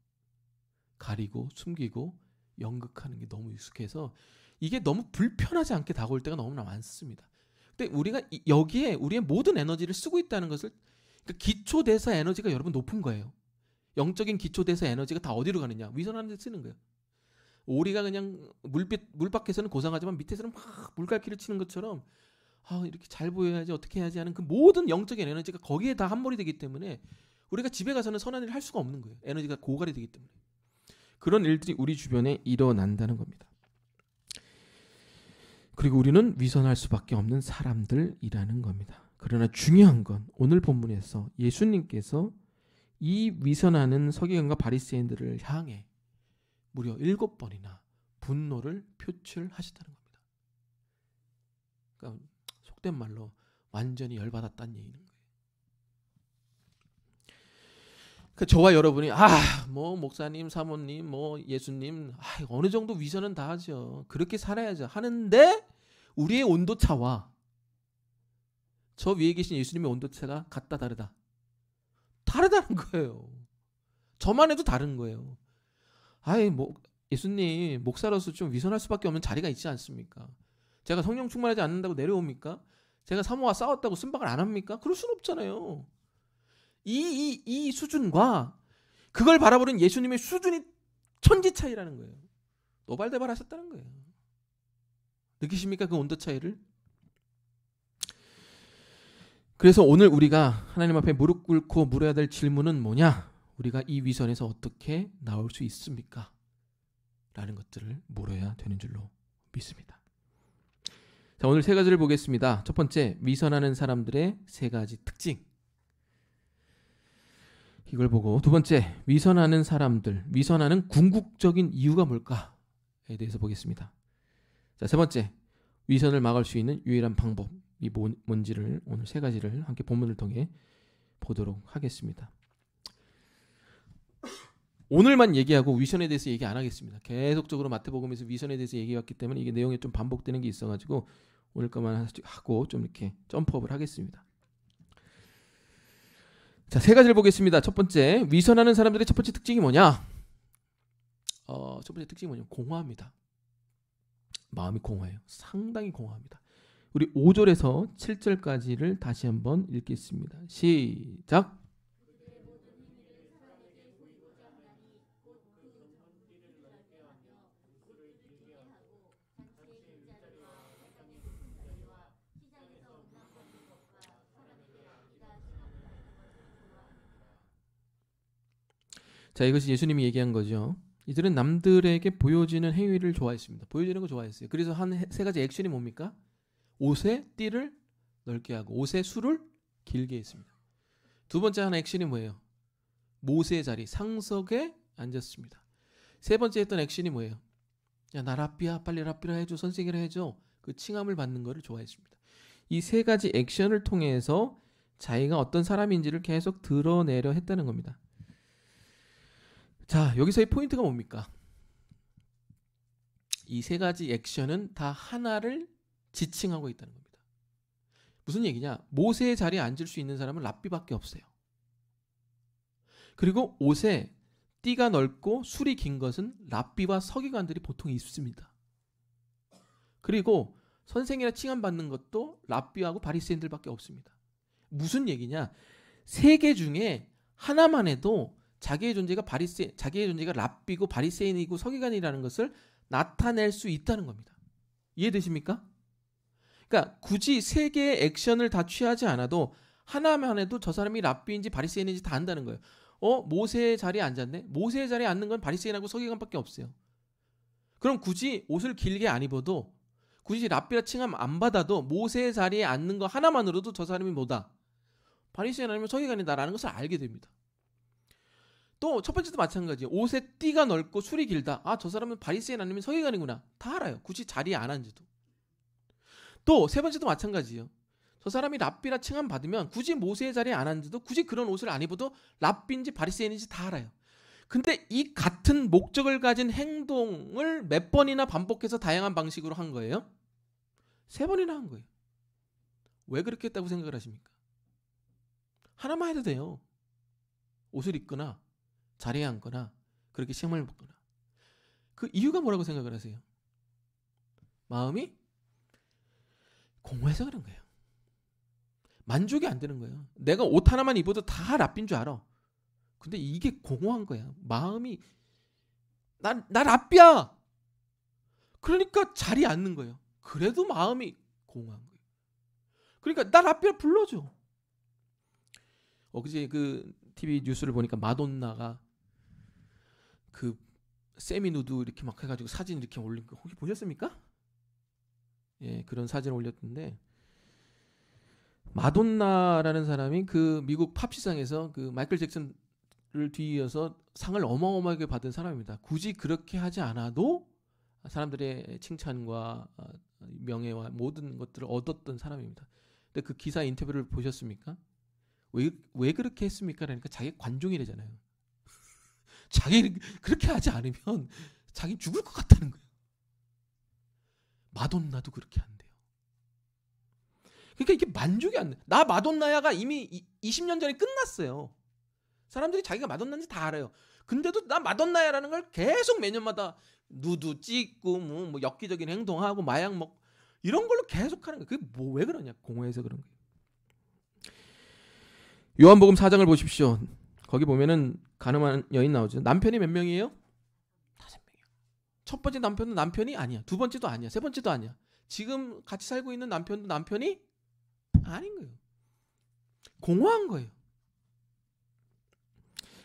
가리고 숨기고 연극하는 게 너무 익숙해서 이게 너무 불편하지 않게 다가올 때가 너무나 많습니다. 근데 우리가 여기에 우리의 모든 에너지를 쓰고 있다는 것을, 그러니까 기초대사 에너지가 여러분 높은 거예요. 영적인 기초대사 에너지가 다 어디로 가느냐? 위선하는 데 쓰는 거예요. 오리가 그냥 물 밖에서는 고상하지만 밑에서는 막 물갈퀴를 치는 것처럼 이렇게 잘 보여야지, 어떻게 해야지 하는 그 모든 영적인 에너지가 거기에 다 함몰이 되기 때문에 우리가 집에 가서는 선한 일을 할 수가 없는 거예요. 에너지가 고갈이 되기 때문에. 그런 일들이 우리 주변에 일어난다는 겁니다. 그리고 우리는 위선할 수밖에 없는 사람들이라는 겁니다. 그러나 중요한 건 오늘 본문에서 예수님께서 이 위선하는 서기관과 바리새인들을 향해 무려 7번이나 분노를 표출하셨다는 겁니다. 그러니까 속된 말로 완전히 열받았다는 얘기는 거예요. 그러니까 저와 여러분이 뭐 목사님, 사모님, 뭐 예수님 어느 정도 위선은 다 하죠. 그렇게 살아야죠. 하는데 우리의 온도차와 저 위에 계신 예수님의 온도차가 같다 다르다. 다르다는 거예요. 저만 해도 다른 거예요. 뭐 예수님 목사로서 좀 위선할 수밖에 없는 자리가 있지 않습니까? 제가 성령 충만하지 않는다고 내려옵니까? 제가 사모와 싸웠다고 순박을 안 합니까? 그럴 수는 없잖아요. 이 수준과 그걸 바라보는 예수님의 수준이 천지 차이라는 거예요. 노발대발 하셨다는 거예요. 느끼십니까? 그 온도 차이를? 그래서 오늘 우리가 하나님 앞에 무릎 꿇고 물어야 될 질문은 뭐냐? 우리가 이 위선에서 어떻게 나올 수 있습니까? 라는 것들을 물어야 되는 줄로 믿습니다. 자, 오늘 세 가지를 보겠습니다. 첫 번째, 위선하는 사람들의 세 가지 특징. 이걸 보고 두 번째, 위선하는 사람들, 위선하는 궁극적인 이유가 뭘까에 대해서 보겠습니다. 자, 세 번째, 위선을 막을 수 있는 유일한 방법이 뭔지를 오늘 세 가지를 함께 본문을 통해 보도록 하겠습니다. 오늘만 얘기하고 위선에 대해서 얘기 안 하겠습니다. 계속적으로 마태복음에서 위선에 대해서 얘기해왔기 때문에 이게 내용이 좀 반복되는 게 있어가지고 오늘 것만 하고 좀 이렇게 점프업을 하겠습니다. 자, 세 가지를 보겠습니다. 첫 번째, 위선하는 사람들의 첫 번째 특징이 뭐냐? 첫 번째 특징이 뭐냐면 공허합니다. 마음이 공허해요. 상당히 공허합니다. 우리 5절에서 7절까지를 다시 한번 읽겠습니다. 시작. 자, 이것이 예수님이 얘기한 거죠. 이들은 남들에게 보여지는 행위를 좋아했습니다. 보여지는 거 좋아했어요. 그래서 한 세 가지 액션이 뭡니까? 옷의 띠를 넓게 하고 옷의 술을 길게 했습니다. 두 번째 하나 액션이 뭐예요? 모세의 자리, 상석에 앉았습니다. 세 번째 했던 액션이 뭐예요? 야, 나 랍비야, 빨리 랍비라 해줘, 선생이라 해줘. 그 칭함을 받는 거를 좋아했습니다. 이 세 가지 액션을 통해서 자기가 어떤 사람인지를 계속 드러내려 했다는 겁니다. 자, 여기서의 포인트가 뭡니까? 이 세 가지 액션은 다 하나를 지칭하고 있다는 겁니다. 무슨 얘기냐? 모세의 자리에 앉을 수 있는 사람은 랍비밖에 없어요. 그리고 옷에 띠가 넓고 술이 긴 것은 랍비와 서기관들이 보통 있습니다. 그리고 선생이라 칭함받는 것도 랍비하고 바리새인들밖에 없습니다. 무슨 얘기냐? 세 개 중에 하나만 해도 자기의 존재가 랍비고 바리새인이고 서기관이라는 것을 나타낼 수 있다는 겁니다. 이해되십니까? 그러니까 굳이 세 개의 액션을 다 취하지 않아도 하나만 해도 저 사람이 랍비인지 바리새인인지 다 안다는 거예요. 모세의 자리에 앉았네? 모세의 자리에 앉는 건 바리새인하고 서기관밖에 없어요. 그럼 굳이 옷을 길게 안 입어도, 굳이 랍비라 칭함 안 받아도 모세의 자리에 앉는 거 하나만으로도 저 사람이 뭐다? 바리새인 아니면 서기관이다라는 것을 알게 됩니다. 또 첫 번째도 마찬가지예요. 옷에 띠가 넓고 술이 길다. 아, 저 사람은 바리새인 아니면 서기관이구나. 다 알아요. 굳이 자리에 안 앉아도. 또 세 번째도 마찬가지예요. 저 사람이 랍비라 칭함 받으면 굳이 모세의 자리에 안 앉아도, 굳이 그런 옷을 안 입어도 랍비인지 바리새인인지 다 알아요. 근데 이 같은 목적을 가진 행동을 몇 번이나 반복해서 다양한 방식으로 한 거예요? 3번이나 한 거예요. 왜 그렇게 했다고 생각을 하십니까? 하나만 해도 돼요. 옷을 입거나 자리에 앉거나 그렇게 시험을 먹거나. 그 이유가 뭐라고 생각을 하세요? 마음이 공허해서 그런 거예요. 만족이 안 되는 거예요. 내가 옷 하나만 입어도 다 랍비인 줄 알아. 근데 이게 공허한 거야. 마음이 나 랍비야. 그러니까 자리에 앉는 거예요. 그래도 마음이 공허한 거예요. 그러니까 나 랍비야 불러줘. 어제 그 TV 뉴스를 보니까 마돈나가 그 세미누드 이렇게 막 해가지고 사진 이렇게 올린 거 혹시 보셨습니까? 예, 그런 사진을 올렸는데, 마돈나라는 사람이 그 미국 팝 시장에서 그 마이클 잭슨을 뒤이어서 상을 어마어마하게 받은 사람입니다. 굳이 그렇게 하지 않아도 사람들의 칭찬과 명예와 모든 것들을 얻었던 사람입니다. 근데 그 기사 인터뷰를 보셨습니까? 왜 그렇게 했습니까? 그러니까 자기 관종이래잖아요. 자기 그렇게 하지 않으면 자기 죽을 것 같다는 거예요. 마돈나도 그렇게 한대요. 그러니까 이게 만족이 안 돼. 나 마돈나야가 이미 20년 전에 끝났어요. 사람들이 자기가 마돈나인지 다 알아요. 근데도 나 마돈나야라는 걸 계속 매년마다 누드 찍고 뭐 엽기적인 행동하고 마약 먹고 이런 걸로 계속 하는 거예요. 그게 뭐 왜 그러냐? 공허해서 그런 거예요. 요한복음 4장을 보십시오. 거기 보면은 가늠한 여인 나오죠. 남편이 몇 명이에요? 5명이요. 첫 번째 남편은 남편이 아니야. 두 번째도 아니야. 세 번째도 아니야. 지금 같이 살고 있는 남편도 남편이 아닌 거예요. 공허한 거예요.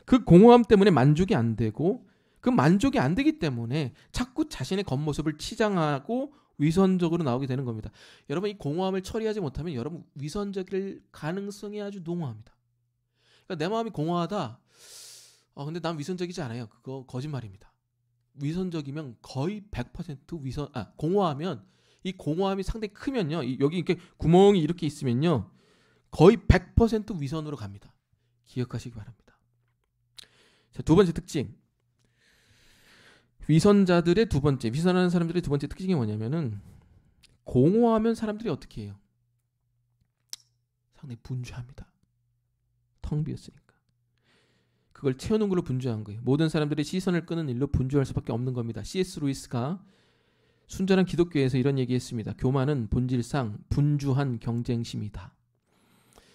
그 공허함 때문에 만족이 안 되고, 그 만족이 안 되기 때문에 자꾸 자신의 겉모습을 치장하고 위선적으로 나오게 되는 겁니다. 여러분 이 공허함을 처리하지 못하면 여러분 위선적일 가능성이 아주 농후합니다. 그러니까 내 마음이 공허하다. 근데 난 위선적이지 않아요. 그거 거짓말입니다. 위선적이면 거의 100% 공허하면 이 공허함이 상당히 크면요. 여기 이렇게 구멍이 이렇게 있으면요. 거의 100% 위선으로 갑니다. 기억하시기 바랍니다. 자, 두 번째 특징. 위선자들의 두 번째, 위선하는 사람들의 두 번째 특징이 뭐냐면은 공허하면 사람들이 어떻게 해요? 상당히 분주합니다. 텅 비었으니까. 그걸 채우는 걸로 분주한 거예요. 모든 사람들의 시선을 끄는 일로 분주할 수밖에 없는 겁니다. C.S. 루이스가 순전한 기독교에서 이런 얘기했습니다. 교만은 본질상 분주한 경쟁심이다.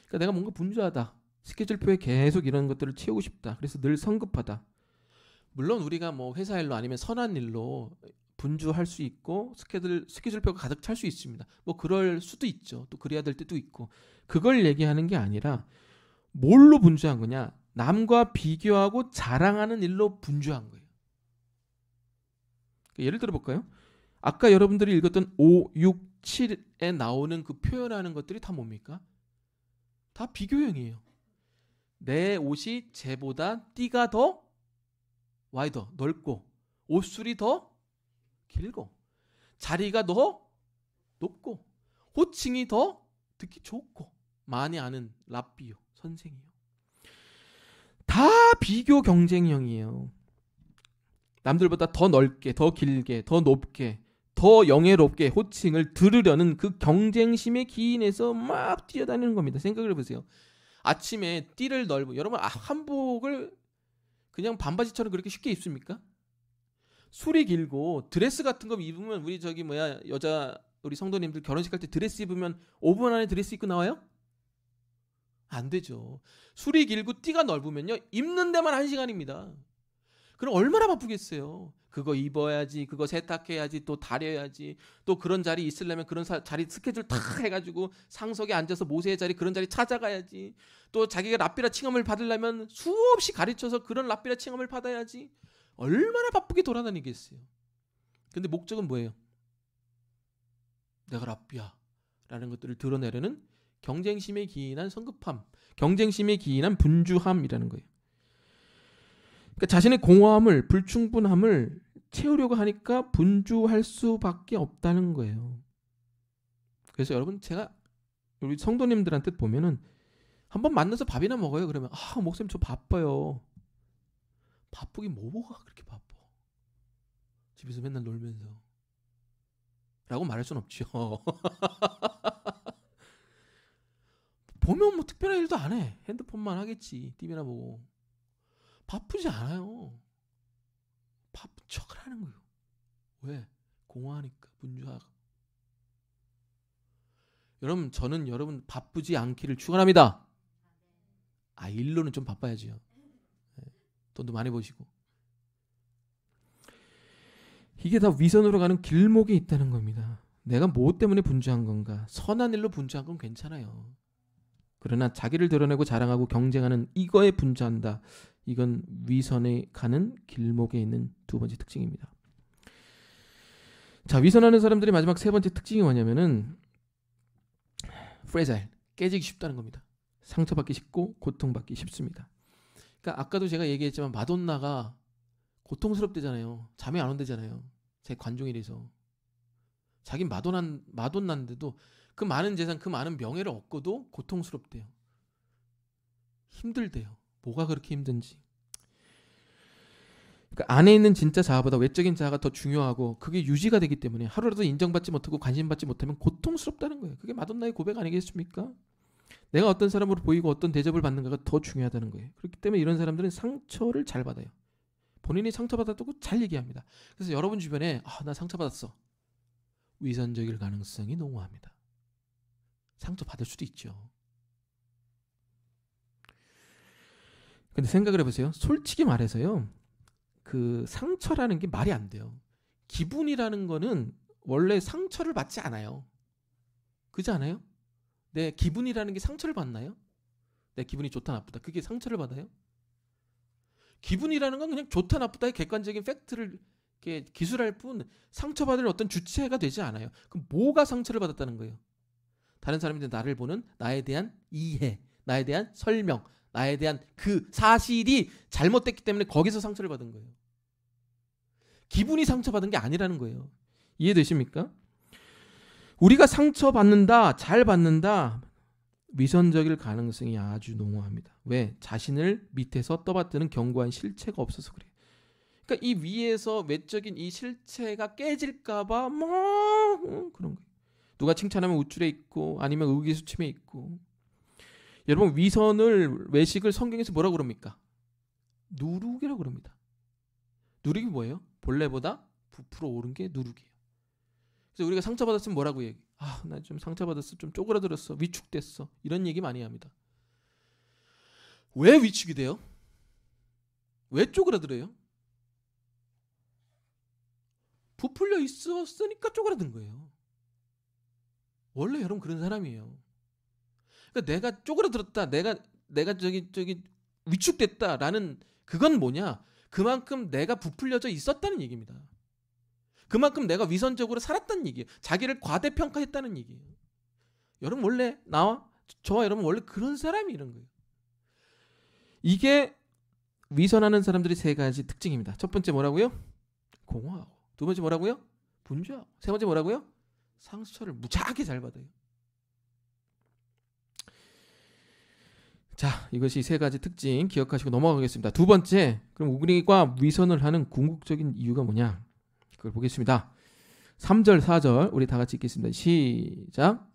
그러니까 내가 뭔가 분주하다. 스케줄표에 계속 이런 것들을 채우고 싶다. 그래서 늘 성급하다. 물론 우리가 뭐 회사 일로 아니면 선한 일로 분주할 수 있고 스케줄표가 가득 찰 수 있습니다. 뭐 그럴 수도 있죠. 또 그래야 될 때도 있고. 그걸 얘기하는 게 아니라 뭘로 분주한 거냐? 남과 비교하고 자랑하는 일로 분주한 거예요. 예를 들어 볼까요? 아까 여러분들이 읽었던 5, 6, 7에 나오는 그 표현하는 것들이 다 뭡니까? 다 비교형이에요. 내 옷이 쟤보다 띠가 더 와이더, 넓고 옷술이 더 길고 자리가 더 높고 호칭이 더 듣기 좋고 많이 아는 랍비요 선생이요. 다 비교 경쟁형이에요. 남들보다 더 넓게, 더 길게, 더 높게, 더 영예롭게 호칭을 들으려는 그 경쟁심에 기인해서 막 뛰어다니는 겁니다. 생각을 해보세요. 아침에 띠를 넓은 여러분 한복을 그냥 반바지처럼 그렇게 쉽게 입습니까? 술이 길고 드레스 같은 거 입으면 우리 여자 우리 성도님들 결혼식 할 때 드레스 입으면 5분 안에 드레스 입고 나와요? 안 되죠. 술이 길고 띠가 넓으면요 입는 데만 1시간입니다. 그럼 얼마나 바쁘겠어요. 그거 입어야지, 그거 세탁해야지, 또 다려야지, 또 그런 자리 있으려면 그런 자리 스케줄 다 해가지고 상석에 앉아서 모세의 자리 그런 자리 찾아가야지, 또 자기가 랍비라 칭함을 받으려면 수없이 가르쳐서 그런 랍비라 칭함을 받아야지. 얼마나 바쁘게 돌아다니겠어요. 근데 목적은 뭐예요? 내가 랍비야 라는 것들을 드러내려는 경쟁심에 기인한 성급함, 경쟁심에 기인한 분주함이라는 거예요. 그러니까 자신의 공허함을, 불충분함을 채우려고 하니까 분주할 수밖에 없다는 거예요. 그래서 여러분 제가 우리 성도님들한테 보면은 한번 만나서 밥이나 먹어요. 그러면 목사님 저 바빠요. 바쁘긴 뭐가 그렇게 바빠. 집에서 맨날 놀면서. 라고 말할 순 없죠. 보면 뭐 특별한 일도 안 해. 핸드폰만 하겠지. TV나 보고. 바쁘지 않아요. 바쁜 척을 하는 거예요. 왜? 공허하니까. 분주하고. 여러분 저는 여러분 바쁘지 않기를 축원합니다. 일로는 좀 바빠야지요. 돈도 많이 버시고. 이게 다 위선으로 가는 길목에 있다는 겁니다. 내가 뭐 때문에 분주한 건가? 선한 일로 분주한 건 괜찮아요. 그러나 자기를 드러내고 자랑하고 경쟁하는 이거에 분주한다. 이건 위선에 가는 길목에 있는 두 번째 특징입니다. 자, 위선하는 사람들의 마지막 세 번째 특징이 뭐냐면은 fragile, 깨지기 쉽다는 겁니다. 상처받기 쉽고 고통받기 쉽습니다. 그러니까 아까도 제가 얘기했지만 마돈나가 고통스럽대잖아요. 잠이 안 온대잖아요. 제 관종이라서. 자긴 마돈나인데도 그 많은 재산, 그 많은 명예를 얻고도 고통스럽대요. 힘들대요. 뭐가 그렇게 힘든지. 그러니까 안에 있는 진짜 자아보다 외적인 자아가 더 중요하고 그게 유지가 되기 때문에 하루라도 인정받지 못하고 관심받지 못하면 고통스럽다는 거예요. 그게 마돈나의 고백 아니겠습니까? 내가 어떤 사람으로 보이고 어떤 대접을 받는가가 더 중요하다는 거예요. 그렇기 때문에 이런 사람들은 상처를 잘 받아요. 본인이 상처받았다고 잘 얘기합니다. 그래서 여러분 주변에 나 상처받았어. 위선적일 가능성이 농후합니다. 상처받을 수도 있죠. 근데 생각을 해보세요. 솔직히 말해서요. 그 상처라는 게 말이 안 돼요. 기분이라는 거는 원래 상처를 받지 않아요. 그렇지 않아요? 내 기분이라는 게 상처를 받나요? 내 기분이 좋다 나쁘다. 그게 상처를 받아요? 기분이라는 건 그냥 좋다 나쁘다의 객관적인 팩트를 기술할 뿐 상처받을 어떤 주체가 되지 않아요. 그럼 뭐가 상처를 받았다는 거예요? 다른 사람들이 나를 보는 나에 대한 이해, 나에 대한 설명, 나에 대한 그 사실이 잘못됐기 때문에 거기서 상처를 받은 거예요. 기분이 상처받은 게 아니라는 거예요. 이해되십니까? 우리가 상처받는다, 잘 받는다, 위선적일 가능성이 아주 농후합니다. 왜? 자신을 밑에서 떠받드는 견고한 실체가 없어서 그래요. 그러니까 이 위에서 외적인 이 실체가 깨질까봐 뭐 그런 거예요. 누가 칭찬하면 우쭐해 있고 아니면 의기소침해 있고. 여러분 위선을 외식을 성경에서 뭐라고 그럽니까? 누룩이라고 그럽니다. 누룩이 뭐예요? 본래보다 부풀어 오른 게 누룩이에요. 그래서 우리가 상처받았으면 뭐라고 얘기해? 나 좀 상처받았어. 좀 쪼그라들었어. 위축됐어. 이런 얘기 많이 합니다. 왜 위축이 돼요? 왜 쪼그라들어요? 부풀려 있었으니까 쪼그라든 거예요. 원래 여러분 그런 사람이에요. 그러니까 내가 쪼그라들었다. 내가 저기 위축됐다라는 그건 뭐냐? 그만큼 내가 부풀려져 있었다는 얘기입니다. 그만큼 내가 위선적으로 살았다는 얘기예요. 자기를 과대평가했다는 얘기예요. 여러분 원래 저와 여러분 원래 그런 사람이 이런 거예요. 이게 위선하는 사람들이 세 가지 특징입니다. 첫 번째 뭐라고요? 공허하고. 두 번째 뭐라고요? 분주하고. 세 번째 뭐라고요? 상처를 무지하게 잘 받아요. 자, 이것이 세 가지 특징 기억하시고 넘어가겠습니다. 두 번째, 그럼 우리가 위선을 하는 궁극적인 이유가 뭐냐? 그걸 보겠습니다. 3절, 4절 우리 다 같이 읽겠습니다. 시작.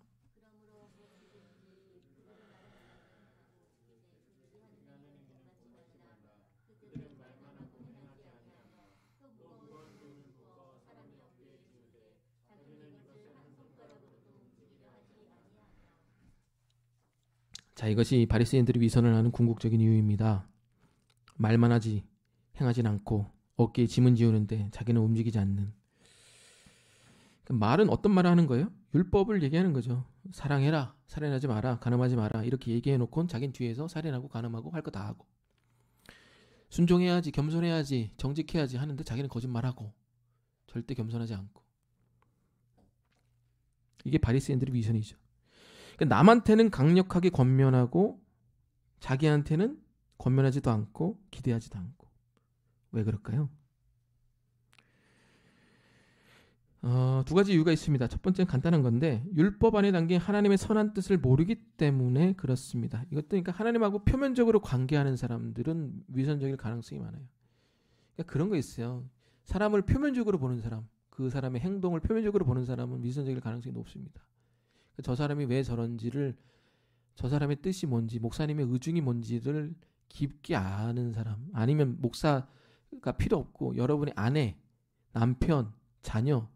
자, 이것이 바리새인들이 위선을 하는 궁극적인 이유입니다. 말만 하지 행하진 않고 어깨에 짐은 지우는데 자기는 움직이지 않는. 말은 어떤 말을 하는 거예요? 율법을 얘기하는 거죠. 사랑해라, 살인하지 마라, 간음하지 마라 이렇게 얘기해놓고 자기는 뒤에서 살인하고 간음하고 할 거 다 하고, 순종해야지, 겸손해야지, 정직해야지 하는데 자기는 거짓말하고 절대 겸손하지 않고. 이게 바리새인들의 위선이죠. 그러니까 남한테는 강력하게 권면하고 자기한테는 권면하지도 않고 기대하지도 않고. 왜 그럴까요? 두 가지 이유가 있습니다. 첫 번째는 간단한 건데 율법 안에 담긴 하나님의 선한 뜻을 모르기 때문에 그렇습니다. 이것도 그러니까 하나님하고 표면적으로 관계하는 사람들은 위선적일 가능성이 많아요. 그러니까 그런 거 있어요. 사람을 표면적으로 보는 사람, 그 사람의 행동을 표면적으로 보는 사람은 위선적일 가능성이 높습니다. 저 사람이 왜 저런지를, 저 사람의 뜻이 뭔지, 목사님의 의중이 뭔지를 깊게 아는 사람, 아니면 목사가 필요 없고 여러분의 아내, 남편, 자녀,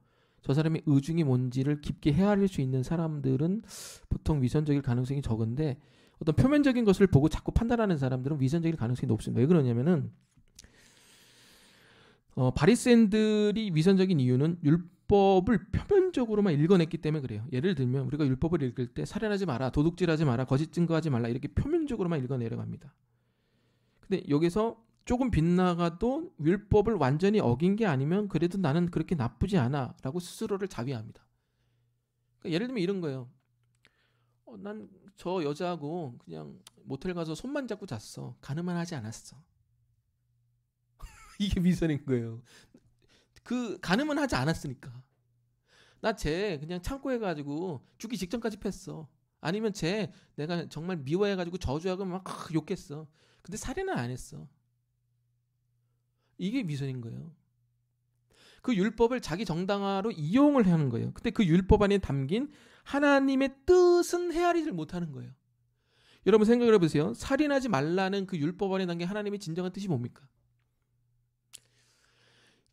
저 사람의 의중이 뭔지를 깊게 헤아릴 수 있는 사람들은 보통 위선적일 가능성이 적은데, 어떤 표면적인 것을 보고 자꾸 판단하는 사람들은 위선적일 가능성이 높습니다. 왜 그러냐면은 바리새인들이 위선적인 이유는 율법을 표면적으로만 읽어냈기 때문에 그래요. 예를 들면 우리가 율법을 읽을 때 살인하지 마라, 도둑질하지 마라, 거짓 증거하지 말라 이렇게 표면적으로만 읽어내려갑니다. 근데 여기서 조금 빗나가도 율법을 완전히 어긴 게 아니면 그래도 나는 그렇게 나쁘지 않아 라고 스스로를 자비합니다. 그러니까 예를 들면 이런 거예요. 난 저 여자하고 그냥 모텔 가서 손만 잡고 잤어. 간음은 하지 않았어. 이게 위선인 거예요. 그 간음은 하지 않았으니까. 나 쟤 그냥 창고에 가지고 죽기 직전까지 팼어. 아니면 쟤 내가 정말 미워해가지고 저주하고 막 욕했어. 근데 살인은 안 했어. 이게 위선인 거예요. 그 율법을 자기 정당화로 이용을 하는 거예요. 근데 그 율법 안에 담긴 하나님의 뜻은 헤아리질 못하는 거예요. 여러분 생각을 해보세요. 살인하지 말라는 그 율법 안에 담긴 하나님의 진정한 뜻이 뭡니까?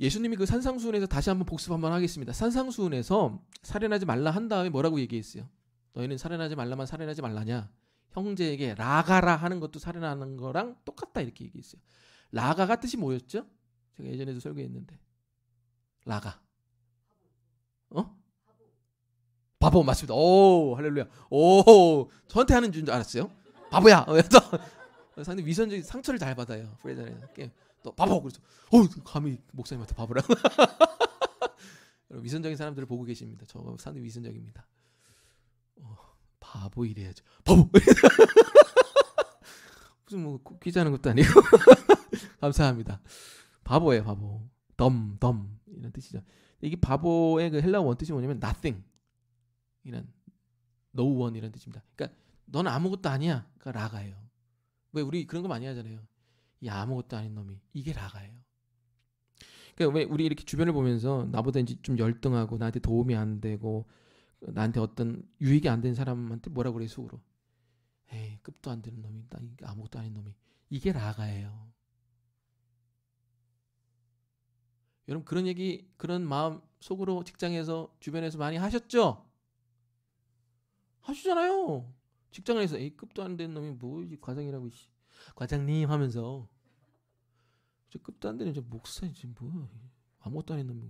예수님이 그 산상수훈에서 다시 한번 복습 한번 하겠습니다. 산상수훈에서 살인하지 말라 한 다음에 뭐라고 얘기했어요? 너희는 살인하지 말라만 살인하지 말라냐? 형제에게 라가라 하는 것도 살인하는 거랑 똑같다 이렇게 얘기했어요. 라가가 뜻이 뭐였죠? 제가 예전에도 설교했는데. 라가. 바보 맞습니다. 오 할렐루야. 오 저한테 하는 줄 알았어요. 바보야. 상당히 위선적인 상처를 잘 받아요. 프레자는 또 바보 그래서 감히 목사님한테 바보라고. 위선적인 사람들을 보고 계십니다. 저 상당히 위선적입니다. 바보 이래야죠. 바보. 무슨 뭐 퀴즈하는 것도 아니고. 감사합니다. 바보예요, 바보. 덤 이런 뜻이죠. 이게 바보의 그 헬라어 원뜻이 뭐냐면 nothing 이런 no one 이런 뜻입니다. 그러니까 넌 아무것도 아니야. 그러니까 라가예요. 왜 우리 그런 거 많이 하잖아요. 이 아무것도 아닌 놈이 이게 라가예요. 그러니까 왜 우리 이렇게 주변을 보면서 나보다 이제 좀 열등하고 나한테 도움이 안 되고 나한테 어떤 유익이 안 되는 사람한테 뭐라고 그래 속으로. 에이 급도 안 되는 놈이 나 아무것도 아닌 놈이 이게 라가예요. 여러분 그런 얘기 그런 마음 속으로 직장에서 주변에서 많이 하셨죠? 하시잖아요. 직장에서 에이 급도 안 되는 놈이 뭐 과장이라고 과장님 하면서 저 급도 안 되는 저 목사 지금 뭐 아무것도 아닌 놈이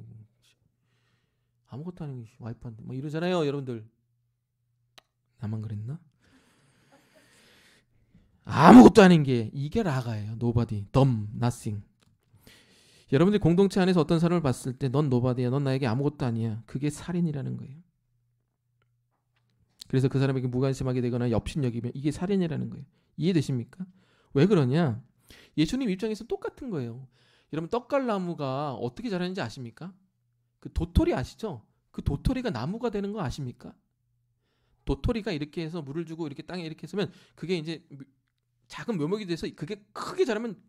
아무것도 아닌 와이프한테 뭐 이러잖아요, 여러분들. 나만 그랬나? 아무것도 아닌 게 이게 라가예요. nobody, dumb, nothing. 여러분들 공동체 안에서 어떤 사람을 봤을 때 넌 nobody야, 넌 나에게 아무것도 아니야. 그게 살인이라는 거예요. 그래서 그 사람에게 무관심하게 되거나 엽심여기면 이게 살인이라는 거예요. 이해되십니까? 왜 그러냐? 예수님 입장에서 똑같은 거예요. 여러분 떡갈나무가 어떻게 자라는지 아십니까? 그 도토리 아시죠? 그 도토리가 나무가 되는 거 아십니까? 도토리가 이렇게 해서 물을 주고 이렇게 땅에 이렇게 했으면 그게 이제 작은 묘목이 돼서 그게 크게 자라면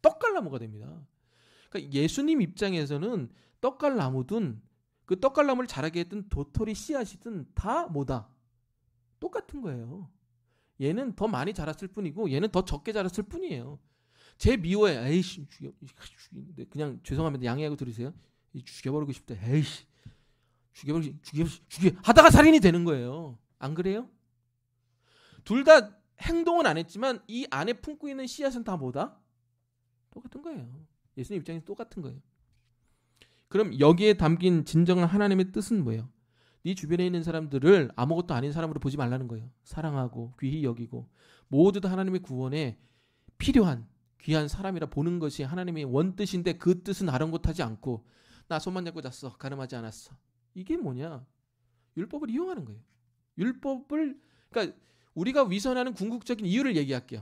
떡갈나무가 됩니다. 그러니까 예수님 입장에서는 떡갈나무든 그 떡갈나무를 자라게 했던 도토리 씨앗이든 다 뭐다? 똑같은 거예요. 얘는 더 많이 자랐을 뿐이고 얘는 더 적게 자랐을 뿐이에요. 제 미워해. 에이씨 그냥 죄송합니다. 양해하고 들으세요. 죽여버리고 싶다. 에이씨 죽여 하다가 살인이 되는 거예요. 안 그래요? 둘 다 행동은 안 했지만 이 안에 품고 있는 씨앗은 다 뭐다? 똑같은 거예요. 예수님 입장에서 똑같은 거예요. 그럼 여기에 담긴 진정한 하나님의 뜻은 뭐예요? 네 주변에 있는 사람들을 아무것도 아닌 사람으로 보지 말라는 거예요. 사랑하고 귀히 여기고 모두 다 하나님의 구원에 필요한 귀한 사람이라 보는 것이 하나님의 원뜻인데 그 뜻은 아랑곳하지 않고 나 손만 잡고 잤어. 가늠하지 않았어. 이게 뭐냐? 율법을 이용하는 거예요. 율법을 그러니까 우리가 위선하는 궁극적인 이유를 얘기할게요.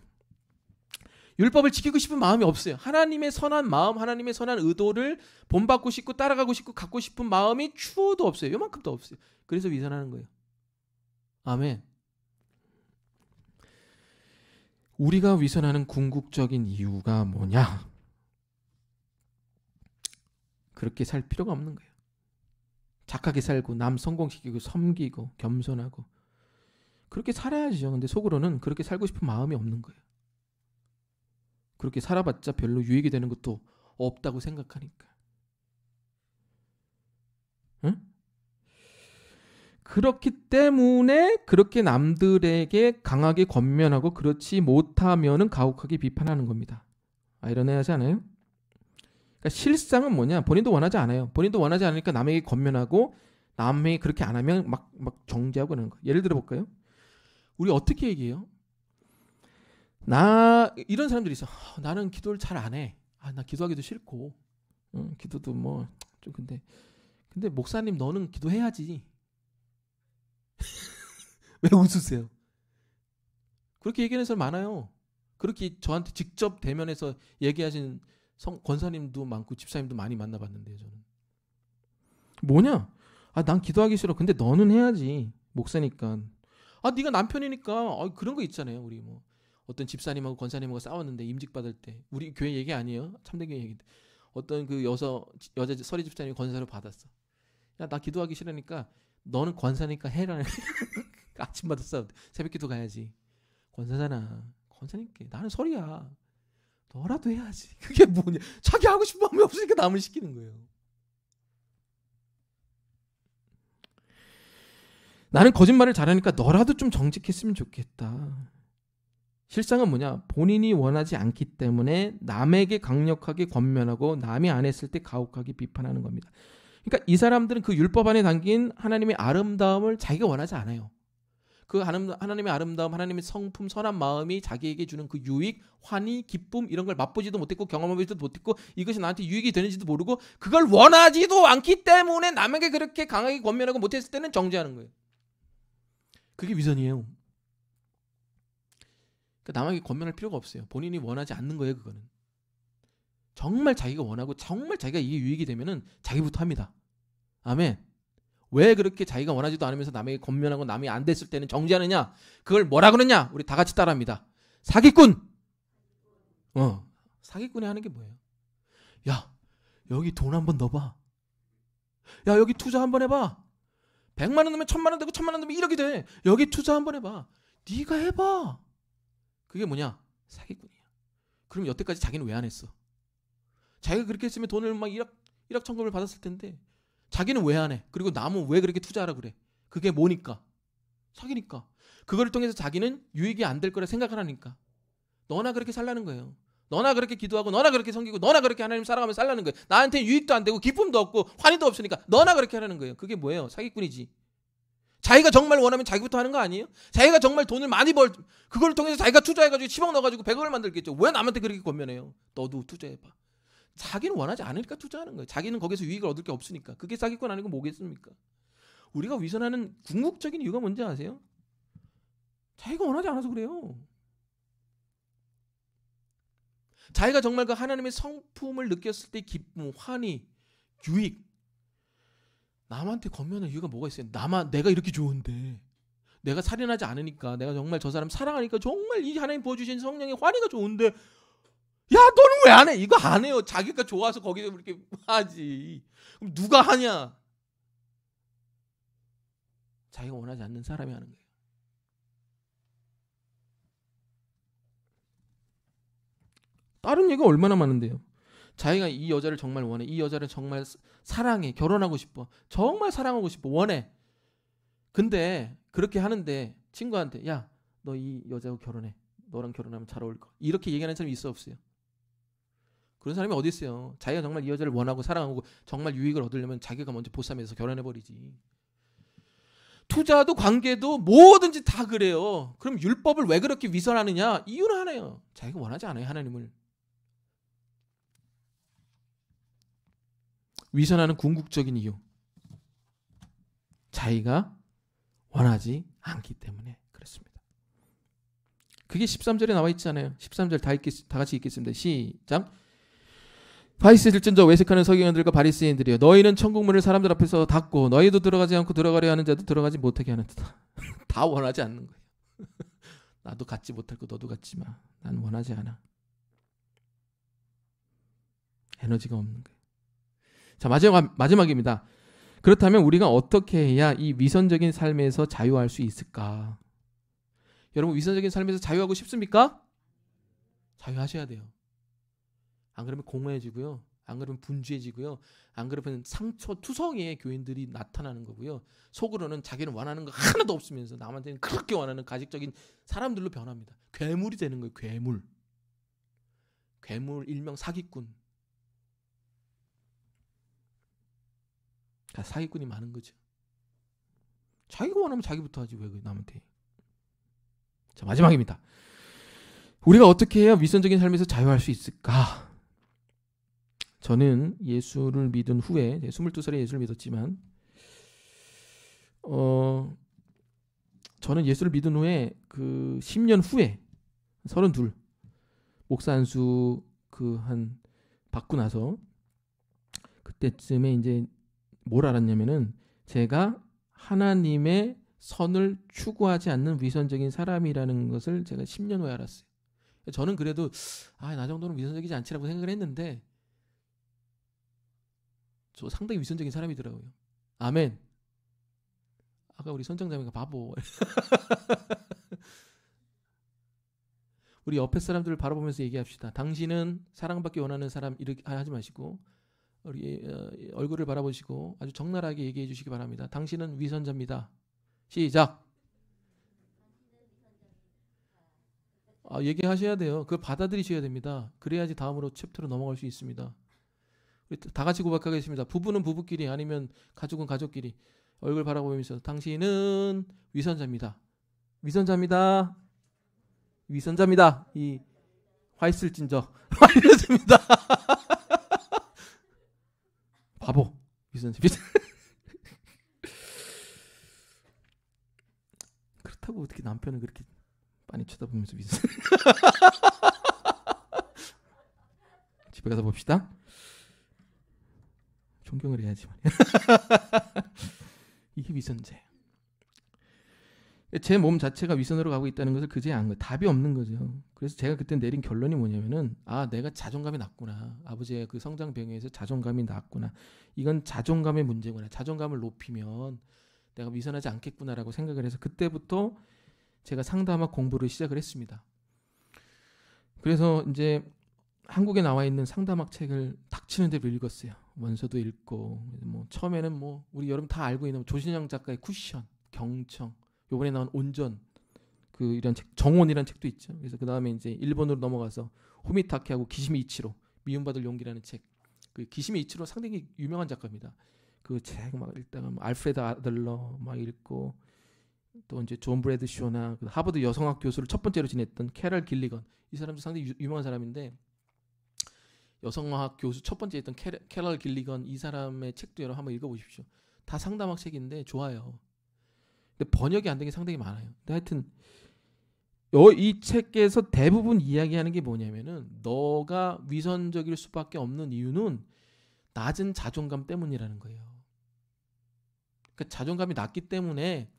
율법을 지키고 싶은 마음이 없어요. 하나님의 선한 마음, 하나님의 선한 의도를 본받고 싶고 따라가고 싶고 갖고 싶은 마음이 추호도 없어요. 요만큼도 없어요. 그래서 위선하는 거예요. 아멘. 우리가 위선하는 궁극적인 이유가 뭐냐? 그렇게 살 필요가 없는 거예요. 착하게 살고 남 성공시키고 섬기고 겸손하고 그렇게 살아야죠. 근데 속으로는 그렇게 살고 싶은 마음이 없는 거예요. 그렇게 살아봤자 별로 유익이 되는 것도 없다고 생각하니까. 응? 그렇기 때문에 그렇게 남들에게 강하게 권면하고 그렇지 못하면은 가혹하게 비판하는 겁니다. 아이러니하지 않아요? 그러니까 실상은 뭐냐? 본인도 원하지 않아요. 본인도 원하지 않으니까 남에게 권면하고 남에게 그렇게 안 하면 막 정죄하고 그러는 거예요. 예를 들어 볼까요? 우리 어떻게 얘기해요? 이런 사람들이 있어. 나는 기도를 잘 안 해. 나 기도하기도 싫고, 기도도 뭐 좀 근데 목사님 너는 기도해야지. 왜 웃으세요? 그렇게 얘기하는 사람 많아요. 그렇게 저한테 직접 대면해서 얘기하신 권사님도 많고 집사님도 많이 만나봤는데요. 저는 뭐냐? 난 기도하기 싫어. 근데 너는 해야지. 목사니까. 네가 남편이니까. 그런 거 있잖아요. 우리 뭐 어떤 집사님하고 권사님하고 싸웠는데 임직 받을 때 우리 교회 얘기 아니에요. 참되교회 얘기인데 어떤 그 여자 서리 집사님이 권사를 받았어. 야, 나 기도하기 싫으니까 너는 권사니까 해라. 아침마다 싸워. 새벽기도 가야지. 권사잖아. 권사니까 나는 서리야. 너라도 해야지. 그게 뭐냐? 자기 하고 싶은 마음이 없으니까 남을 시키는 거예요. 나는 거짓말을 잘하니까 너라도 좀 정직했으면 좋겠다. 실상은 뭐냐? 본인이 원하지 않기 때문에 남에게 강력하게 권면하고 남이 안 했을 때 가혹하게 비판하는 겁니다. 그러니까 이 사람들은 그 율법 안에 담긴 하나님의 아름다움을 자기가 원하지 않아요. 그 하나님의 아름다움, 하나님의 성품, 선한 마음이 자기에게 주는 그 유익, 환희, 기쁨 이런 걸 맛보지도 못했고 경험하지도 못했고 이것이 나한테 유익이 되는지도 모르고 그걸 원하지도 않기 때문에 남에게 그렇게 강하게 권면하고 못했을 때는 정죄하는 거예요. 그게 위선이에요. 그러니까 남에게 권면할 필요가 없어요. 본인이 원하지 않는 거예요. 그거는. 정말 자기가 원하고 정말 자기가 이게 유익이 되면은 자기부터 합니다. 아멘. 왜 그렇게 자기가 원하지도 않으면서 남에게 권면하고 남이 안 됐을 때는 정죄하느냐? 그걸 뭐라 그러냐? 우리 다 같이 따라합니다. 사기꾼. 사기꾼이 하는 게 뭐예요? 야, 여기 돈 한번 넣어봐. 야, 여기 투자 한번 해봐. 100만 원 넣으면 1000만 원 되고 1000만 원 넣으면 1억이 돼. 여기 투자 한번 해봐. 네가 해봐. 그게 뭐냐? 사기꾼이야. 그럼 여태까지 자기는 왜 안 했어? 자기가 그렇게 했으면 돈을 막 1억 천금을 받았을 텐데 자기는 왜 안 해? 그리고 남은 왜 그렇게 투자하라 그래? 그게 뭐니까? 사기니까. 그거를 통해서 자기는 유익이 안 될 거라 생각을 하니까. 너나 그렇게 살라는 거예요. 너나 그렇게 기도하고 너나 그렇게 섬기고 너나 그렇게 하나님 살아가며 살라는 거예요. 나한테 유익도 안 되고 기쁨도 없고 환희도 없으니까 너나 그렇게 하라는 거예요. 그게 뭐예요? 사기꾼이지. 자기가 정말 원하면 자기부터 하는 거 아니에요? 자기가 정말 돈을 많이 그걸 통해서 자기가 투자해가지고 10억 넣어가지고 100억을 만들겠죠. 왜 남한테 그렇게 권면해요? 너도 투자해봐. 자기는 원하지 않으니까 투자하는 거예요. 자기는 거기서 유익을 얻을 게 없으니까. 그게 사기꾼 아니고 뭐겠습니까? 우리가 위선하는 궁극적인 이유가 뭔지 아세요? 자기가 원하지 않아서 그래요. 자기가 정말 그 하나님의 성품을 느꼈을 때 기쁨, 환희, 유익 남한테 권면할 이유가 뭐가 있어요? 내가 이렇게 좋은데 내가 살인하지 않으니까 내가 정말 저 사람 사랑하니까 정말 이 하나님 부어주신 성령의 환희가 좋은데 야 너는 왜 안 해? 이거 안 해요. 자기가 좋아서 거기서 이렇게 하지. 그럼 누가 하냐? 자기가 원하지 않는 사람이 하는 거예요. 다른 얘기가 얼마나 많은데요. 자기가 이 여자를 정말 원해. 이 여자를 정말 사랑해. 결혼하고 싶어. 정말 사랑하고 싶어. 원해. 근데 그렇게 하는데 친구한테 야, 너 이 여자하고 결혼해. 너랑 결혼하면 잘 어울릴 거야. 이렇게 얘기하는 사람이 있어 없어요? 그런 사람이 어디 있어요? 자기가 정말 이 여자를 원하고 사랑하고 정말 유익을 얻으려면 자기가 먼저 보쌈해서 결혼해버리지. 투자도 관계도 뭐든지 다 그래요. 그럼 율법을 왜 그렇게 위선하느냐? 이유는 하나예요. 자기가 원하지 않아요. 하나님을. 위선하는 궁극적인 이유. 자기가 원하지 않기 때문에 그렇습니다. 그게 13절에 나와 있잖아요. 13절 다 같이 읽겠습니다. 시작. 바리새인들전저 외식하는 서기관들과 바리새인들이여 너희는 천국문을 사람들 앞에서 닫고 너희도 들어가지 않고 들어가려 하는 자도 들어가지 못하게 하는 듯다. 다 원하지 않는 거예요. 나도 갖지 못할 거 너도 갖지 마. 난 원하지 않아. 에너지가 없는 거예요. 자, 마지막입니다. 그렇다면 우리가 어떻게 해야 이 위선적인 삶에서 자유할 수 있을까? 여러분 위선적인 삶에서 자유하고 싶습니까? 자유하셔야 돼요. 안 그러면 공허해지고요. 안 그러면 분주해지고요. 안 그러면 상처 투성이의 교인들이 나타나는 거고요. 속으로는 자기는 원하는 거 하나도 없으면서 남한테는 그렇게 원하는 가식적인 사람들로 변합니다. 괴물이 되는 거예요. 괴물 일명 사기꾼. 그러니까 사기꾼이 많은 거죠. 자기가 원하면 자기부터 하지 왜 남한테. 자, 마지막입니다. 우리가 어떻게 해야 위선적인 삶에서 자유할 수 있을까? 저는 예수를 믿은 후에 22살에 예수를 믿었지만 저는 예수를 믿은 후에 그 10년 후에 32 목사 안수 한 받고 나서 그때쯤에 이제 뭘 알았냐면은 제가 하나님의 선을 추구하지 않는 위선적인 사람이라는 것을 제가 10년 후에 알았어요. 저는 그래도 나 정도는 위선적이지 않지라고 생각을 했는데 저 상당히 위선적인 사람이더라고요. 아멘. 아까 우리 선장자매가 바보. 우리 옆에 사람들을 바라보면서 얘기합시다. 당신은 사랑받기 원하는 사람 이렇게 하지 마시고 우리 얼굴을 바라보시고 아주 적나라하게 얘기해 주시기 바랍니다. 당신은 위선자입니다. 시작. 얘기하셔야 돼요. 그걸 받아들이셔야 됩니다. 그래야지 다음으로 챕터로 넘어갈 수 있습니다. 우리 다 같이 고백하겠습니다. 부부는 부부끼리 아니면 가족은 가족끼리 얼굴 바라보면서 당신은 위선자입니다. 위선자입니다. 위선자입니다. 이 화이슬진저 위선자입니다. 바보 위선자. 그렇다고 어떻게 남편을 그렇게 빤히 쳐다보면서 위선. 집에 가서 봅시다. 존경을 해야지 말이야. 이게 위선자예요. 제 몸 자체가 위선으로 가고 있다는 것을 그제야 안 거예요. 답이 없는 거죠. 그래서 제가 그때 내린 결론이 뭐냐면은 내가 자존감이 낮구나. 아버지의 그 성장병에서 자존감이 낮구나. 이건 자존감의 문제구나. 자존감을 높이면 내가 위선하지 않겠구나라고 생각을 해서 그때부터 제가 상담학 공부를 시작을 했습니다. 그래서 이제 한국에 나와 있는 상담학 책을 닥치는 대로 읽었어요. 원서도 읽고 뭐 처음에는 뭐 우리 여러분 다 알고 있는 조신영 작가의 쿠션, 경청, 요번에 나온 온전 그 이런 책, 정원이라는 책도 있죠. 그래서 그 다음에 이제 일본으로 넘어가서 후미타케하고 기시미 이치로 미움받을 용기라는 책. 그 기시미 이치로 상당히 유명한 작가입니다. 그 책 막 읽다가 알프레드 아들러 막 읽고 또 이제 존 브래드쇼나 그 하버드 여성학 교수를 첫 번째로 지냈던 캐럴 길리건 이 사람도 상당히 유명한 사람인데 여성학 교수 첫 번째 했던 캐럴 길리건 이 사람의 책도 여러분 한번 읽어보십시오. 다 상담학 책인데 좋아요. 근데 번역이 안 된 게 상당히 많아요. 근데 하여튼 이 책에서 대부분 이야기하는 게 뭐냐면은 너가 위선적일 수밖에 없는 이유는 낮은 자존감 때문이라는 거예요. 그러니까 자존감이 낮기 때문에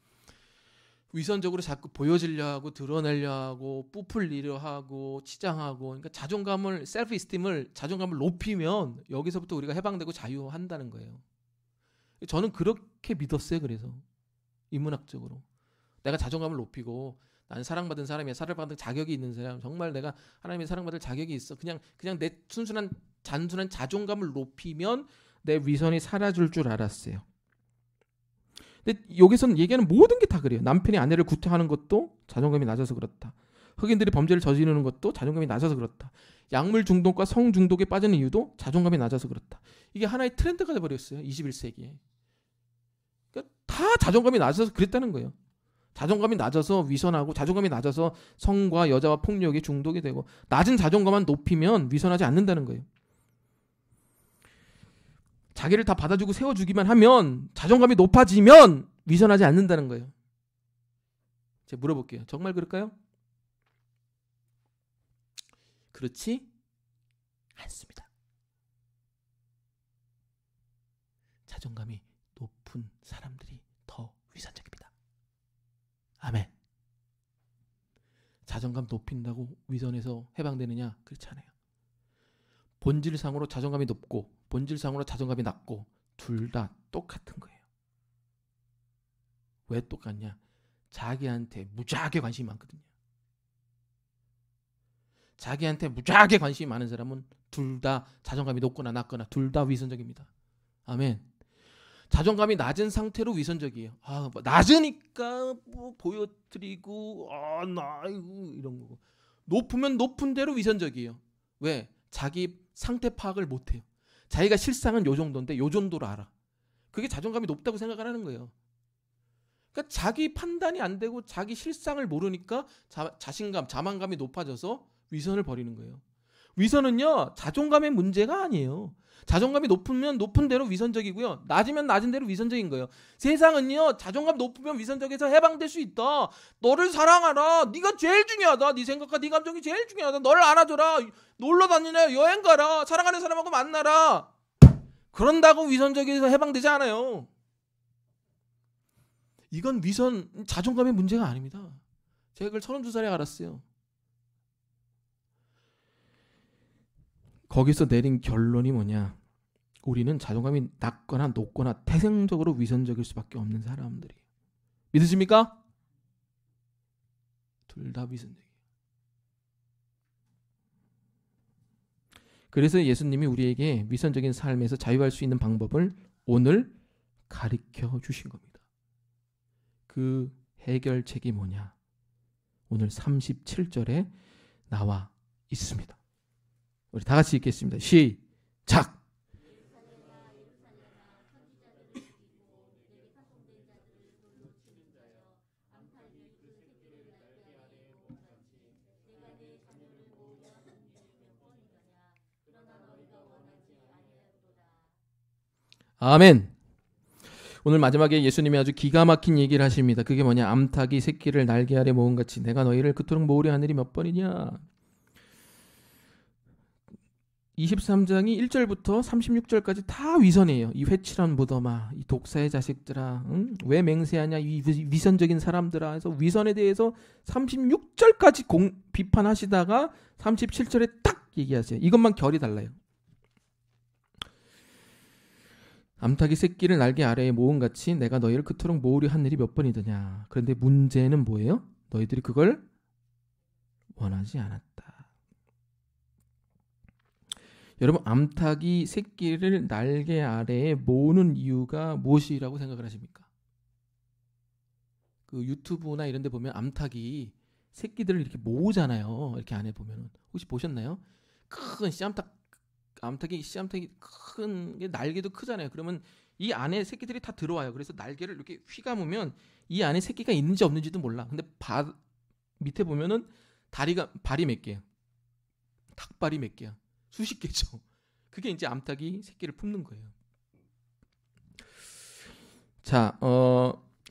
위선적으로 자꾸 보여지려 하고 드러내려 하고 부풀리려 하고 치장하고 그러니까 자존감을 셀프 이스팀을 자존감을 높이면 여기서부터 우리가 해방되고 자유한다는 거예요. 저는 그렇게 믿었어요. 그래서 인문학적으로 내가 자존감을 높이고 나는 사랑받은 사람이야. 사랑받은 자격이 있는 사람. 정말 내가 하나님의 사랑받을 자격이 있어. 그냥 내 순수한 단순한 자존감을 높이면 내 위선이 사라질 줄 알았어요. 근데 여기서는 얘기하는 모든 게 다 그래요. 남편이 아내를 구타하는 것도 자존감이 낮아서 그렇다. 흑인들이 범죄를 저지르는 것도 자존감이 낮아서 그렇다. 약물 중독과 성 중독에 빠지는 이유도 자존감이 낮아서 그렇다. 이게 하나의 트렌드가 돼버렸어요. 21세기에. 그러니까 다 자존감이 낮아서 그랬다는 거예요. 자존감이 낮아서 위선하고 자존감이 낮아서 성과 여자와 폭력에 중독이 되고 낮은 자존감만 높이면 위선하지 않는다는 거예요. 자기를 다 받아주고 세워주기만 하면 자존감이 높아지면 위선하지 않는다는 거예요. 제가 물어볼게요. 정말 그럴까요? 그렇지 않습니다. 자존감이 높은 사람들이 더 위선적입니다. 아멘. 자존감 높인다고 위선에서 해방되느냐? 그렇지 않아요. 본질상으로 자존감이 높고 본질상으로 자존감이 낮고 둘 다 똑같은 거예요. 왜 똑같냐? 자기한테 무지하게 관심이 많거든요. 자기한테 무지하게 관심이 많은 사람은 둘 다 자존감이 높거나 낮거나 둘 다 위선적입니다. 아멘. 자존감이 낮은 상태로 위선적이에요. 뭐 낮으니까 뭐 보여드리고 이런 거고. 높으면 높은 대로 위선적이에요. 왜? 자기 상태 파악을 못해요. 자기가 실상은 요 정도인데 요 정도로 알아. 그게 자존감이 높다고 생각을 하는 거예요. 그러니까 자기 판단이 안 되고 자기 실상을 모르니까 자신감, 자만감이 높아져서 위선을 버리는 거예요. 위선은요 자존감의 문제가 아니에요. 자존감이 높으면 높은 대로 위선적이고요. 낮으면 낮은 대로 위선적인 거예요. 세상은요 자존감 높으면 위선적에서 해방될 수 있다. 너를 사랑하라. 네가 제일 중요하다. 네 생각과 네 감정이 제일 중요하다. 너를 안아줘라. 놀러 다니냐. 여행 가라. 사랑하는 사람하고 만나라. 그런다고 위선적에서 해방되지 않아요. 이건 자존감의 문제가 아닙니다. 제가 그걸 32살에 알았어요. 거기서 내린 결론이 뭐냐? 우리는 자존감이 낮거나 높거나 태생적으로 위선적일 수밖에 없는 사람들이에요. 믿으십니까? 둘 다 위선적이에요. 그래서 예수님이 우리에게 위선적인 삶에서 자유할 수 있는 방법을 오늘 가르쳐 주신 겁니다. 그 해결책이 뭐냐? 오늘 37절에 나와 있습니다. 우리 다 같이 읽겠습니다. 시작! 아멘. 오늘 마지막에 예수님이 아주 기가 막힌 얘기를 하십니다. 그게 뭐냐? 암탉이 새끼를 날개 아래 모음같이 내가 너희를 그토록 모으려 한 일이 몇 번이냐? 23장이 1절부터 36절까지 다 위선이에요. 이 회칠한 무덤아, 이 독사의 자식들아, 왜 맹세하냐, 이 위선적인 사람들아 해서 위선에 대해서 36절까지 비판하시다가 37절에 딱 얘기하세요. 이것만 결이 달라요. 암탉이 새끼를 날개 아래에 모음같이 내가 너희를 그토록 모으려 한 일이 몇 번이더냐. 그런데 문제는 뭐예요? 너희들이 그걸 원하지 않았다. 여러분, 암탉이 새끼를 날개 아래에 모으는 이유가 무엇이라고 생각을 하십니까? 그 유튜브나 이런 데 보면 암탉이 새끼들을 이렇게 모으잖아요. 이렇게 안에 보면 혹시 보셨나요? 큰 암탉이 큰 게 날개도 크잖아요. 그러면 이 안에 새끼들이 다 들어와요. 그래서 날개를 이렇게 휘감으면 이 안에 새끼가 있는지 없는지도 몰라. 근데 밑에 보면은 발이 몇 개야? 닭발이 몇 개야? 수십 개죠. 그게 이제 암탉이 새끼를 품는 거예요. 자,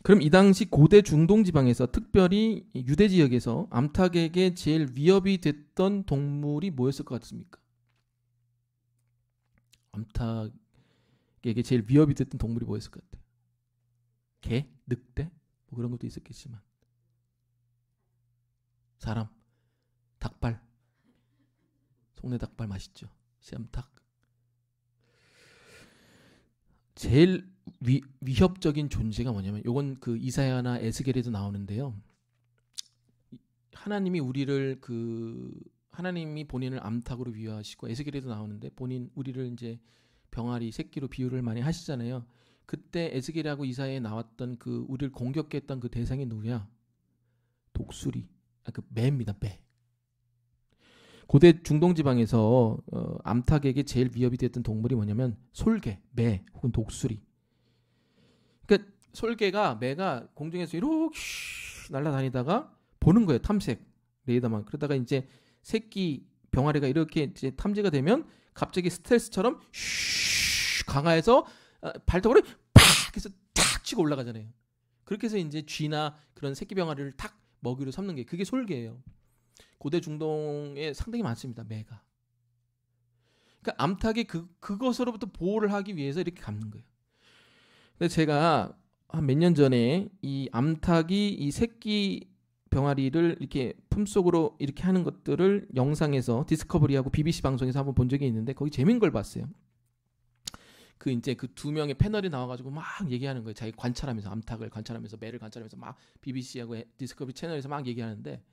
그럼 이 당시 고대 중동 지방에서 특별히 유대 지역에서 암탉에게 제일 위협이 됐던 동물이 뭐였을 것 같습니까? 암탉에게 제일 위협이 됐던 동물이 뭐였을 것 같아요? 개? 늑대? 뭐 그런 것도 있었겠지만 사람, 닭발, 속내 닭발 맛있죠. 씨암탉. 제일 위협적인 존재가 뭐냐면, 요건 그 이사야나 에스겔에도 나오는데요. 하나님이 하나님이 본인을 암탉으로 비유하시고, 에스겔에도 나오는데 우리를 이제 병아리 새끼로 비유를 많이 하시잖아요. 그때 에스겔하고 이사야에 나왔던 그 우리를 공격했던 그 대상이 누구야? 독수리. 매입니다. 매. 고대 중동 지방에서 암탉에게 제일 위협이 됐던 동물이 뭐냐면 솔개, 매 혹은 독수리. 그러니까 매가 공중에서 이렇게 날아다니다가 보는 거예요. 탐색 레이더만. 그러다가 이제 새끼 병아리가 이렇게 이제 탐지가 되면 갑자기 스텔스처럼 강화해서 발톱으로 팍 해서 탁 치고 올라가잖아요. 그렇게 해서 이제 쥐나 그런 새끼 병아리를 탁 먹이로 삼는 게, 그게 솔개예요. 고대 중동에 상당히 많습니다. 매가. 그러니까 암탉이 그것으로부터 보호를 하기 위해서 이렇게 감는 거예요. 근데 제가 한 몇 년 전에 이 암탉이 이 새끼 병아리를 이렇게 품속으로 이렇게 하는 것들을 영상에서 디스커버리하고 BBC 방송에서 한번 본 적이 있는데, 거기 재밌는 걸 봤어요. 이제 그 두 명의 패널이 나와가지고 막 얘기하는 거예요. 자기 관찰하면서, 암탉을 관찰하면서, 매를 관찰하면서 막 BBC하고 디스커버리 채널에서 막 얘기하는데,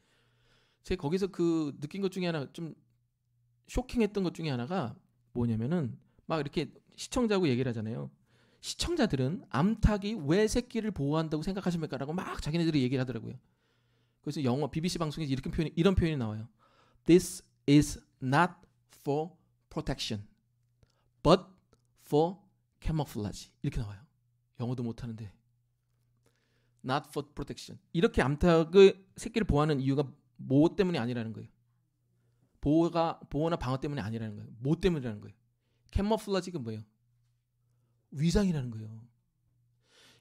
제가 거기서 그 느낀 것 중에 하나, 좀 쇼킹했던 것 중에 하나가 뭐냐면은, 막 이렇게 시청자하고 얘기를 하잖아요. 시청자들은 암탉이 왜 새끼를 보호한다고 생각하십니까? 라고 막 자기네들이 얘기를 하더라고요. 그래서 BBC 방송에서 이런 표현이 나와요. This is not for protection, but for camouflage. 이렇게 나와요. 영어도 못하는데. Not for protection. 이렇게 암탉의 새끼를 보호하는 이유가 뭐 때문이 아니라는 거예요. 보호나 방어 때문이 아니라는 거예요. 뭐 때문이라는 거예요. 캐모플라지가 뭐예요? 위장이라는 거예요.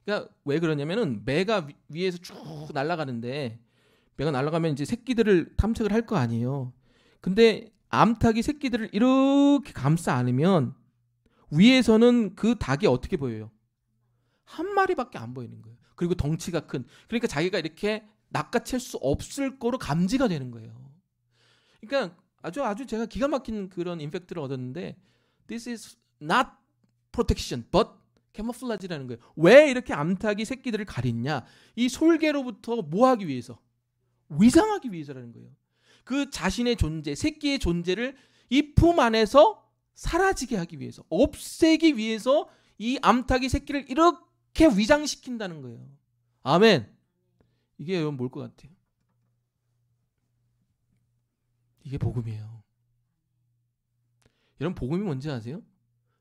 그러니까 왜 그러냐면은 매가 위에서 쭉 날아가는데, 매가 날아가면 이제 새끼들을 탐색을 할 거 아니에요. 근데 암탉이 새끼들을 이렇게 감싸 안으면 위에서는 그 닭이 어떻게 보여요? 한 마리밖에 안 보이는 거예요. 그리고 덩치가 큰. 그러니까 자기가 이렇게 낚아챌 수 없을 거로 감지가 되는 거예요. 그러니까 아주 제가 기가 막힌 그런 임팩트를 얻었는데, This is not protection, but camouflage라는 거예요. 왜 이렇게 암탉이 새끼들을 가리냐? 이 솔개로부터 뭐 하기 위해서? 위장하기 위해서라는 거예요. 그 자신의 존재, 새끼의 존재를 이 품 안에서 사라지게 하기 위해서, 없애기 위해서 이 암탉이 새끼를 이렇게 위장시킨다는 거예요. 아멘. 이게 여러분 뭘 것 같아요? 이게 복음이에요. 여러분, 복음이 뭔지 아세요?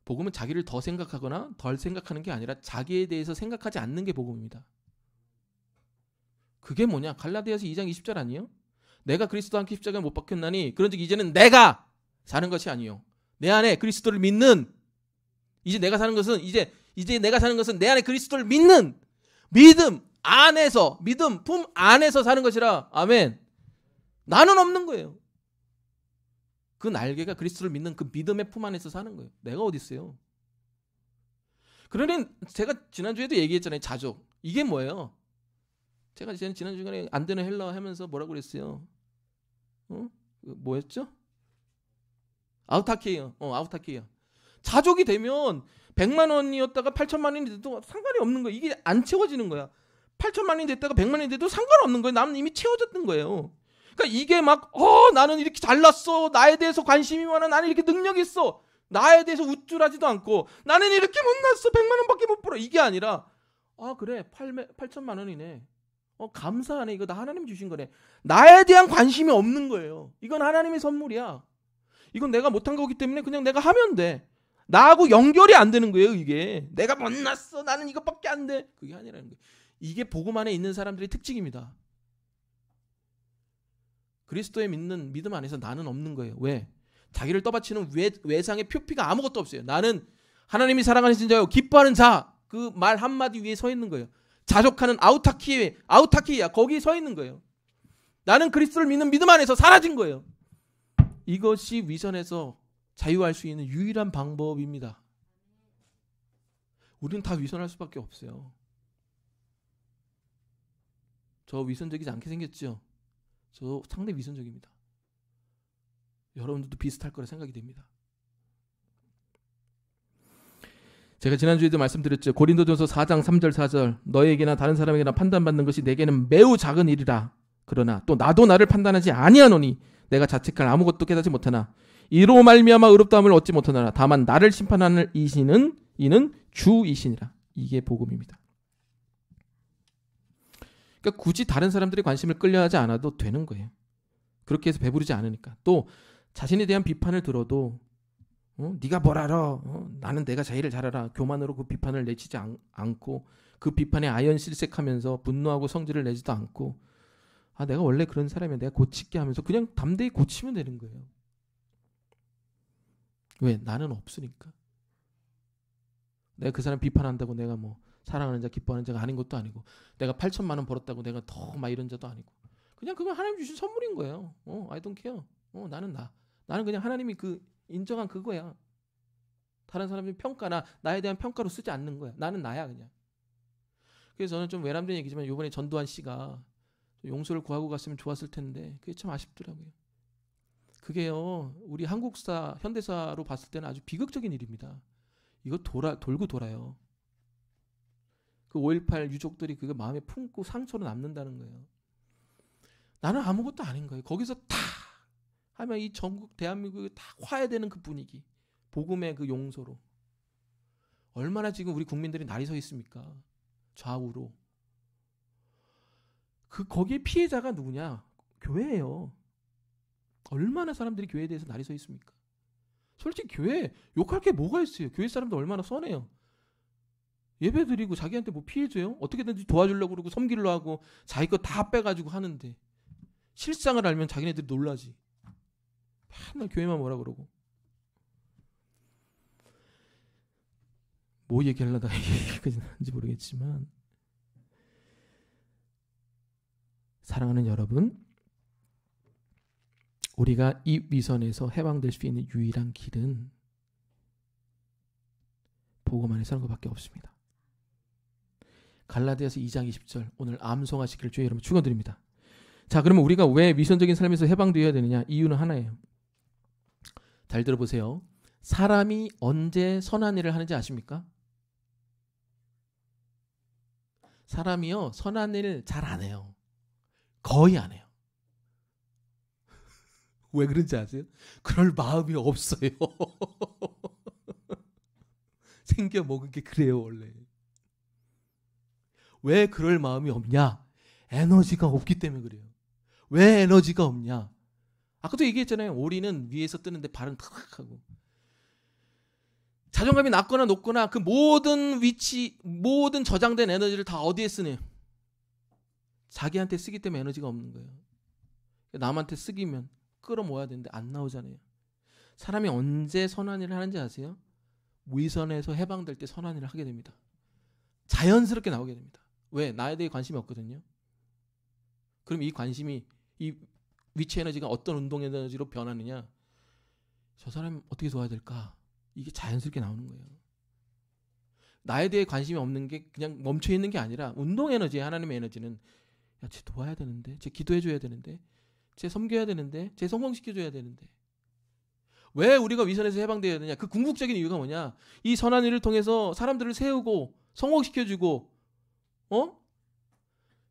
복음은 자기를 더 생각하거나 덜 생각하는 게 아니라 자기에 대해서 생각하지 않는 게 복음입니다. 그게 뭐냐? 갈라디아서 2장 20절 아니에요? 내가 그리스도와 함께 십자가에 못 박혔나니 그런즉 이제는 내가 사는 것이 아니요 내 안에 그리스도를 믿는, 이제 내가 사는 것은 이제 이제 내가 사는 것은 내 안에 그리스도를 믿는 믿음 안에서, 믿음 품 안에서 사는 것이라. 아멘. 나는 없는 거예요. 그 날개가 그리스도를 믿는 그 믿음의 품 안에서 사는 거예요. 내가 어디 있어요? 그러니 제가 지난주에도 얘기했잖아요. 자족. 이게 뭐예요? 제가 지난주에 안 되는 헬라어 하면서 뭐라고 그랬어요? 뭐였죠? 아우타케이어. 아우타케이어. 자족이 되면 100만 원이었다가 8천만 원이 돼도 상관이 없는 거야. 이게 안 채워지는 거야. 8천만 원이 됐다가 100만 원이 돼도 상관없는 거예요. 나는 이미 채워졌던 거예요. 그러니까 이게 막 나는 이렇게 잘났어. 나에 대해서 관심이 많아. 나는 이렇게 능력이 있어. 나에 대해서 우쭐하지도 않고 나는 이렇게 못났어. 100만 원밖에 못 벌어. 이게 아니라 그래. 8천만 원이네. 감사하네. 이거 나 하나님 주신 거네. 나에 대한 관심이 없는 거예요. 이건 하나님의 선물이야. 이건 내가 못한 거기 때문에 그냥 내가 하면 돼. 나하고 연결이 안 되는 거예요. 이게 내가 못났어. 나는 이것밖에 안 돼. 그게 아니라는 거예요. 이게 복음 안에 있는 사람들의 특징입니다. 그리스도의 믿는 믿음 안에서 나는 없는 거예요. 왜? 자기를 떠받치는 외상의 표피가 아무것도 없어요. 나는 하나님이 사랑하는 자요 기뻐하는 자. 그 말 한마디 위에 서 있는 거예요. 자족하는 아우타키야. 거기에 서 있는 거예요. 나는 그리스도를 믿는 믿음 안에서 사라진 거예요. 이것이 위선에서 자유할 수 있는 유일한 방법입니다. 우리는 다 위선할 수밖에 없어요. 저 위선적이지 않게 생겼죠? 저 상당히 위선적입니다. 여러분들도 비슷할 거라 생각이 됩니다. 제가 지난주에도 말씀드렸죠. 고린도전서 4장 3절 4절 너에게나 다른 사람에게나 판단받는 것이 내게는 매우 작은 일이라. 그러나 또 나도 나를 판단하지 아니하노니 내가 자책할 아무것도 깨닫지 못하나 이로 말미암아 의롭다함을 얻지 못하노라. 다만 나를 심판하는 이는 주이시니라. 이게 복음입니다. 그러니까 굳이 다른 사람들의 관심을 끌려하지 않아도 되는 거예요. 그렇게 해서 배부르지 않으니까. 또 자신에 대한 비판을 들어도 네가 뭘 알아? 나는 내가 제일 잘 알아. 교만으로 그 비판을 내치지 않고 그 비판에 아연실색하면서 분노하고 성질을 내지도 않고 내가 원래 그런 사람이야. 내가 고칠게 하면서 그냥 담대히 고치면 되는 거예요. 왜? 나는 없으니까. 내가 그 사람 비판한다고 내가 뭐 사랑하는 자 기뻐하는 자가 아닌 것도 아니고 내가 8천만 원 벌었다고 내가 더 막 이런 자도 아니고 그냥 그건 하나님 주신 선물인 거예요. I don't care. 나는 그냥 하나님이 그 인정한 그거야. 다른 사람들의 평가나 나에 대한 평가로 쓰지 않는 거야. 나는 나야 그냥. 그래서 저는 좀 외람된 얘기지만 이번에 전두환 씨가 용서를 구하고 갔으면 좋았을 텐데 그게 참 아쉽더라고요. 그게요 우리 한국사 현대사로 봤을 때는 아주 비극적인 일입니다. 이거 돌고 돌아요. 그 5.18 유족들이 그거 마음에 품고 상처로 남는다는 거예요. 나는 아무것도 아닌 거예요. 거기서 다 하면 이 전국 대한민국이 다 화해되는 그 분위기, 복음의 그 용서로 얼마나 지금 우리 국민들이 날이 서 있습니까? 좌우로. 거기에 피해자가 누구냐? 교회예요. 얼마나 사람들이 교회에 대해서 날이 서 있습니까? 솔직히 교회 욕할 게 뭐가 있어요? 교회 사람들 얼마나 선해요. 예배 드리고 자기한테 뭐 피해줘요? 어떻게든지 도와주려고 그러고 섬기려고 하고 자기 거 다 빼가지고 하는데 실상을 알면 자기네들이 놀라지. 맨날 교회만 뭐라 그러고. 뭐 얘기하려다 얘기까지 모르겠지만 사랑하는 여러분, 우리가 이 위선에서 해방될 수 있는 유일한 길은 복음 안에 사는 것밖에 없습니다. 갈라디아서 2장 20절 오늘 암송하시기를 주의 이름으로 축원드립니다. 자, 그러면 우리가 왜 위선적인 삶에서 해방되어야 되느냐? 이유는 하나예요. 잘 들어보세요. 사람이 언제 선한 일을 하는지 아십니까? 사람이요 선한 일 잘 안 해요. 거의 안 해요. 왜 그런지 아세요? 그럴 마음이 없어요. 생겨 먹은 게 그래요 원래. 왜 그럴 마음이 없냐? 에너지가 없기 때문에 그래요. 왜 에너지가 없냐? 아까도 얘기했잖아요. 오리는 위에서 뜨는데 발은 탁 하고. 자존감이 낮거나 높거나 그 모든 위치, 모든 저장된 에너지를 다 어디에 쓰네요? 자기한테 쓰기 때문에 에너지가 없는 거예요. 남한테 쓰기면 끌어모아야 되는데 안 나오잖아요. 사람이 언제 선한 일을 하는지 아세요? 위선에서 해방될 때 선한 일을 하게 됩니다. 자연스럽게 나오게 됩니다. 왜? 나에 대해 관심이 없거든요. 그럼 이 관심이, 이 위치 에너지가 어떤 운동 에너지로 변하느냐? 저 사람 어떻게 도와야 될까? 이게 자연스럽게 나오는 거예요. 나에 대해 관심이 없는 게 그냥 멈춰 있는 게 아니라 운동 에너지, 하나님의 에너지는 야, 쟤 도와야 되는데, 쟤 기도해 줘야 되는데, 쟤 섬겨야 되는데, 쟤 성공시켜 줘야 되는데. 왜 우리가 위선에서 해방되어야 되냐? 그 궁극적인 이유가 뭐냐? 이 선한 일을 통해서 사람들을 세우고 성공시켜 주고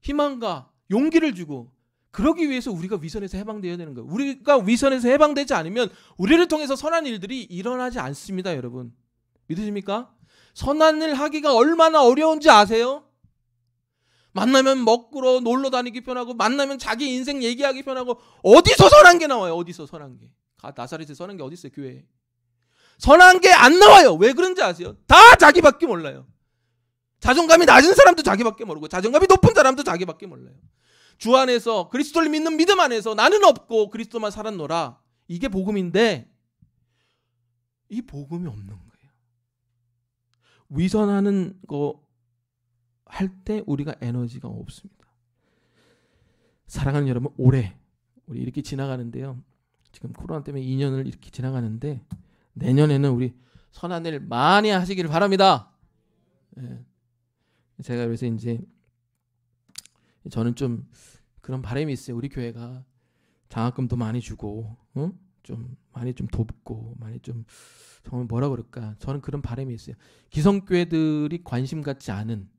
희망과 용기를 주고, 그러기 위해서 우리가 위선에서 해방되어야 되는 거예요. 우리가 위선에서 해방되지 않으면 우리를 통해서 선한 일들이 일어나지 않습니다, 여러분. 믿으십니까? 선한 일 하기가 얼마나 어려운지 아세요? 만나면 먹으러 놀러 다니기 편하고, 만나면 자기 인생 얘기하기 편하고, 어디서 선한 게 나와요? 어디서 선한 게? 나사렛에 선한 게 어디 있어요? 교회에. 선한 게 안 나와요. 왜 그런지 아세요? 다 자기밖에 몰라요. 자존감이 낮은 사람도 자기밖에 모르고, 자존감이 높은 사람도 자기밖에 몰라요. 주 안에서, 그리스도를 믿는 믿음 안에서 나는 없고 그리스도만 살았노라. 이게 복음인데 이 복음이 없는 거예요. 위선하는 거 할 때 우리가 에너지가 없습니다. 사랑하는 여러분, 올해 우리 이렇게 지나가는데요. 지금 코로나 때문에 2년을 이렇게 지나가는데 내년에는 우리 선한 일 많이 하시기를 바랍니다. 예. 제가 그래서 이제 저는 좀 그런 바람이 있어요. 우리 교회가 장학금도 많이 주고, 좀 많이 좀 돕고, 많이 좀 정말 뭐라 그럴까? 저는 그런 바람이 있어요. 기성교회들이 관심 갖지 않은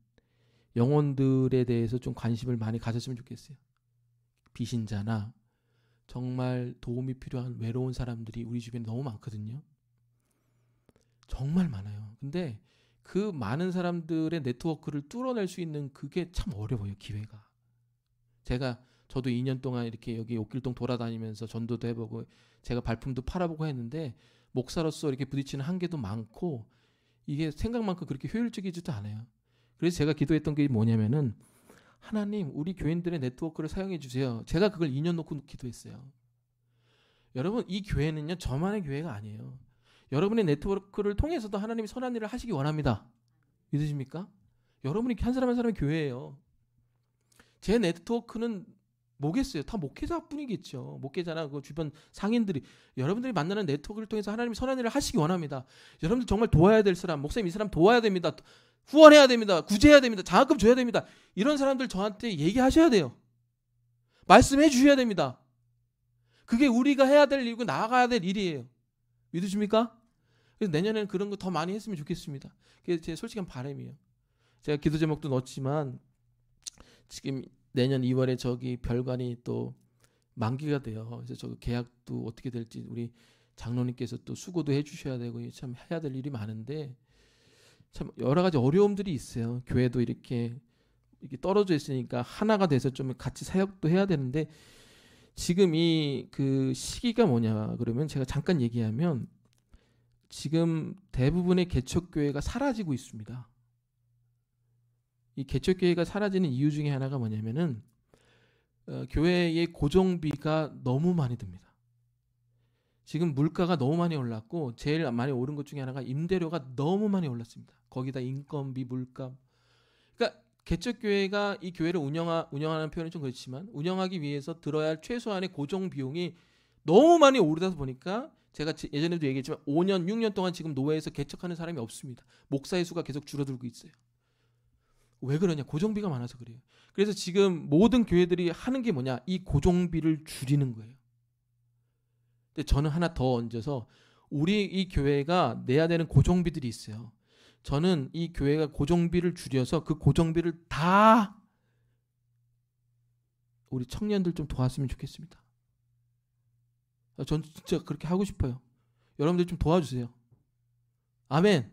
영혼들에 대해서 좀 관심을 많이 가졌으면 좋겠어요. 비신자나 정말 도움이 필요한 외로운 사람들이 우리 주변에 너무 많거든요. 정말 많아요. 근데 그 많은 사람들의 네트워크를 뚫어낼 수 있는 그게 참 어려워요, 기회가. 저도 2년 동안 이렇게 여기 옥길동 돌아다니면서 전도도 해보고 제가 발품도 팔아보고 했는데 목사로서 이렇게 부딪히는 한계도 많고 이게 생각만큼 그렇게 효율적이지도 않아요. 그래서 제가 기도했던 게 뭐냐면은 하나님, 우리 교인들의 네트워크를 사용해 주세요. 제가 그걸 2년 놓고 기도했어요. 여러분, 이 교회는요, 저만의 교회가 아니에요. 여러분의 네트워크를 통해서도 하나님이 선한 일을 하시기 원합니다. 믿으십니까? 여러분이 한 사람 한 사람의 교회예요. 제 네트워크는 뭐겠어요? 다 목회자뿐이겠죠. 목회자나 그 주변 상인들이, 여러분들이 만나는 네트워크를 통해서 하나님이 선한 일을 하시기 원합니다. 여러분들 정말 도와야 될 사람, 목사님 이 사람 도와야 됩니다. 후원해야 됩니다. 구제해야 됩니다. 장학금 줘야 됩니다. 이런 사람들 저한테 얘기하셔야 돼요. 말씀해 주셔야 됩니다. 그게 우리가 해야 될 일이고 나아가야 될 일이에요. 믿으십니까? 그래서 내년에는 그런 거 더 많이 했으면 좋겠습니다. 그게 제 솔직한 바람이에요. 제가 기도 제목도 넣었지만 지금 내년 2월에 저기 별관이 또 만기가 돼요. 그래서 저 계약도 어떻게 될지 우리 장로님께서 또 수고도 해주셔야 되고 참 해야 될 일이 많은데 참 여러 가지 어려움들이 있어요. 교회도 이렇게 떨어져 있으니까 하나가 돼서 좀 같이 사역도 해야 되는데 지금 이 그 시기가 뭐냐 그러면 제가 잠깐 얘기하면 지금 대부분의 개척교회가 사라지고 있습니다. 이 개척교회가 사라지는 이유 중에 하나가 뭐냐면은 교회의 고정비가 너무 많이 듭니다. 지금 물가가 너무 많이 올랐고 제일 많이 오른 것 중에 하나가 임대료가 너무 많이 올랐습니다. 거기다 인건비, 물가. 그러니까 개척교회가 이 교회를 운영하는 표현은 좀 그렇지만 운영하기 위해서 들어야 할 최소한의 고정 비용이 너무 많이 오르다 보니까 제가 예전에도 얘기했지만 5년, 6년 동안 지금 노회에서 개척하는 사람이 없습니다. 목사의 수가 계속 줄어들고 있어요. 왜 그러냐? 고정비가 많아서 그래요. 그래서 지금 모든 교회들이 하는 게 뭐냐? 이 고정비를 줄이는 거예요. 근데 저는 하나 더 얹어서 우리 이 교회가 내야 되는 고정비들이 있어요. 저는 이 교회가 고정비를 줄여서 그 고정비를 다 우리 청년들 좀 도왔으면 좋겠습니다. 전 진짜 그렇게 하고 싶어요. 여러분들 좀 도와주세요. 아멘.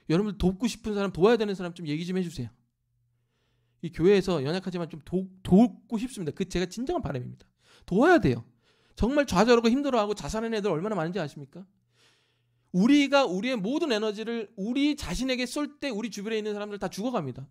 여러분들 돕고 싶은 사람, 도와야 되는 사람 좀 얘기 좀 해주세요. 이 교회에서 연약하지만 좀 돕고 싶습니다. 그 제가 진정한 바람입니다. 도와야 돼요. 정말 좌절하고 힘들어하고 자살하는 애들 얼마나 많은지 아십니까? 우리가 우리의 모든 에너지를 우리 자신에게 쏠 때 우리 주변에 있는 사람들 다 죽어갑니다.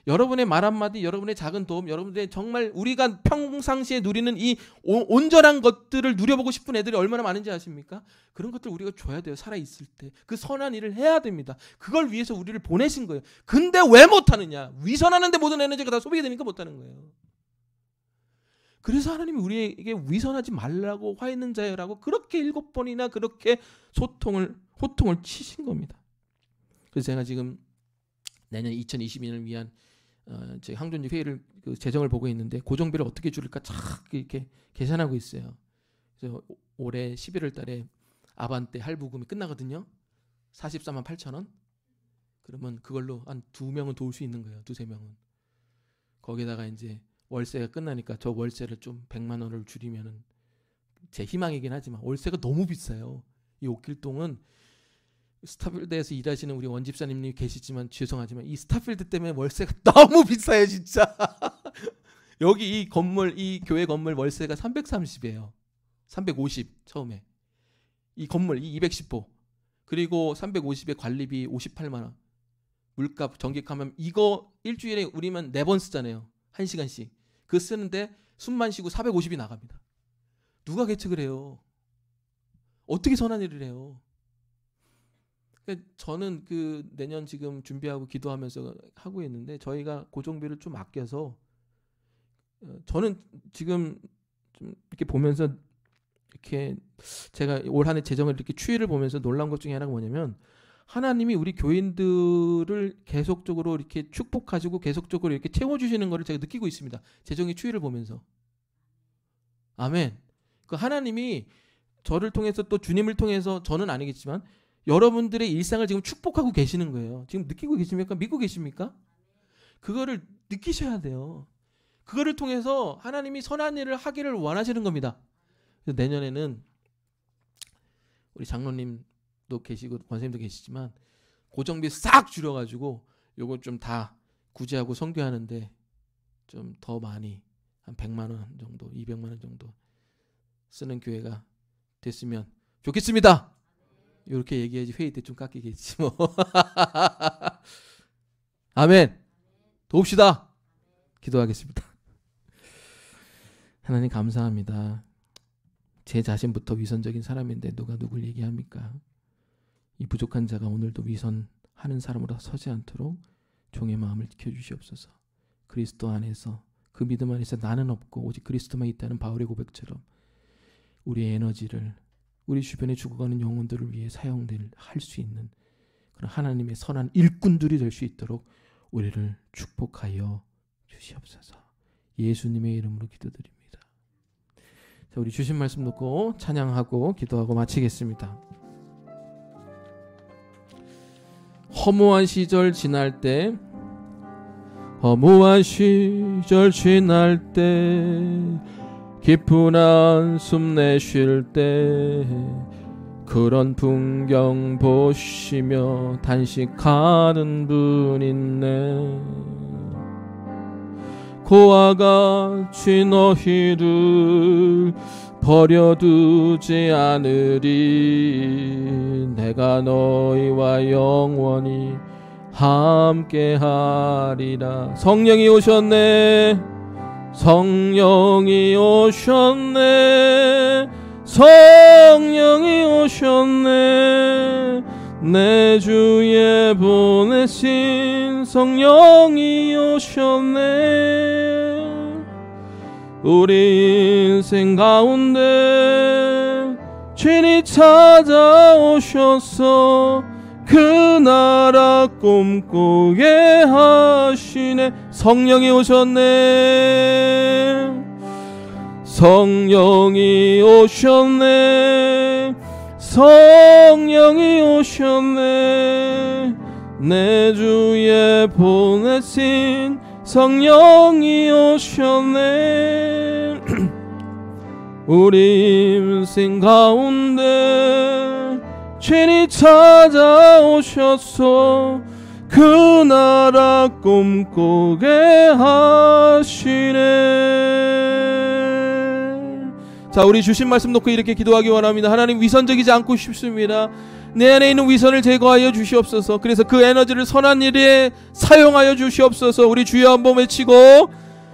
여러분의 말 한마디, 여러분의 작은 도움, 여러분들의 정말 우리가 평상시에 누리는 이 온전한 것들을 누려보고 싶은 애들이 얼마나 많은지 아십니까? 그런 것들 우리가 줘야 돼요. 살아있을 때. 그 선한 일을 해야 됩니다. 그걸 위해서 우리를 보내신 거예요. 근데 왜 못하느냐? 위선하는데 모든 에너지가 다 소비가 되니까 못하는 거예요. 그래서 하나님이 우리에게 위선하지 말라고 화 있는 자여라고 그렇게 7번이나 그렇게 호통을 치신 겁니다. 그래서 제가 지금 내년 2022년을 위한 제 항존지 회의를 그 재정을 보고 있는데 고정비를 어떻게 줄일까 쫙 이렇게 계산하고 있어요. 그래서 올해 11월 달에 아반떼 할부금이 끝나거든요. 44만 8천 원. 그러면 그걸로 한 2명은 도울 수 있는 거예요. 2-3명은. 거기다가 이제 월세가 끝나니까 저 월세를 좀 100만 원을 줄이면은 제 희망이긴 하지만 월세가 너무 비싸요. 이 옥길동은 스타필드에서 일하시는 우리 원집사님이 계시지만 죄송하지만 이 스타필드 때문에 월세가 너무 비싸요, 진짜. 여기 이 건물, 이 교회 건물 월세가 330이에요. 350 처음에. 이 건물 이 210호. 그리고 350에 관리비 58만 원. 물값 전기가면 이거 일주일에 우리만 4번 쓰잖아요. 1시간씩. 그거 쓰는데 숨만 쉬고 450이 나갑니다. 누가 계측을 해요? 어떻게 선한 일을 해요? 저는 그 내년 지금 준비하고 기도하면서 하고 있는데 저희가 고정비를 좀 아껴서 저는 지금 좀 이렇게 보면서 이렇게 제가 올 한 해 재정을 이렇게 추이를 보면서 놀란 것 중에 하나가 뭐냐면 하나님이 우리 교인들을 계속적으로 이렇게 축복하시고 계속적으로 이렇게 채워주시는 것을 제가 느끼고 있습니다. 재정의 추이를 보면서. 아멘. 그 하나님이 저를 통해서 또 주님을 통해서 저는 아니겠지만 여러분들의 일상을 지금 축복하고 계시는 거예요. 지금 느끼고 계십니까? 믿고 계십니까? 그거를 느끼셔야 돼요. 그거를 통해서 하나님이 선한 일을 하기를 원하시는 겁니다. 그래서 내년에는 우리 장로님도 계시고 권사님도 계시지만 고정비 싹 줄여가지고 요거 좀 다 구제하고 선교하는데 좀 더 많이 한 100만 원 정도, 200만 원 정도 쓰는 교회가 됐으면 좋겠습니다. 이렇게 얘기해야지 회의 때 좀 깎이겠지 뭐. 아멘. 도웁시다. 기도하겠습니다. 하나님 감사합니다. 제 자신부터 위선적인 사람인데 누가 누굴 얘기합니까? 이 부족한 자가 오늘도 위선하는 사람으로 서지 않도록 종의 마음을 지켜주시옵소서. 그리스도 안에서 그 믿음 안에서 나는 없고 오직 그리스도만 있다는 바울의 고백처럼 우리의 에너지를 우리 주변에 죽어가는 영혼들을 위해 할 수 있는 그런 하나님의 선한 일꾼들이 될 수 있도록 우리를 축복하여 주시옵소서. 예수님의 이름으로 기도드립니다. 자, 우리 주신 말씀 듣고 찬양하고 기도하고 마치겠습니다. 허무한 시절 지날 때 깊은 한숨 내쉴 때 그런 풍경 보시며 단식하는 분 있네. 그와 같이 너희를 버려두지 않으리. 내가 너희와 영원히 함께하리라. 성령이 오셨네. 성령이 오셨네. 성령이 오셨네. 내 주에 보내신 성령이 오셨네. 우리 인생 가운데 주님 찾아오셔서 그 나라 꿈꾸게 하시네. 성령이 오셨네. 성령이 오셨네. 성령이 오셨네. 내 주에 보내신 성령이 오셨네. 우리 인생 가운데 주님 찾아오셔서 그 나라 꿈꾸게 하시네. 자, 우리 주신 말씀 놓고 이렇게 기도하기 원합니다. 하나님, 위선적이지 않고 싶습니다. 내 안에 있는 위선을 제거하여 주시옵소서. 그래서 그 에너지를 선한 일에 사용하여 주시옵소서. 우리 주여 한번 외치고,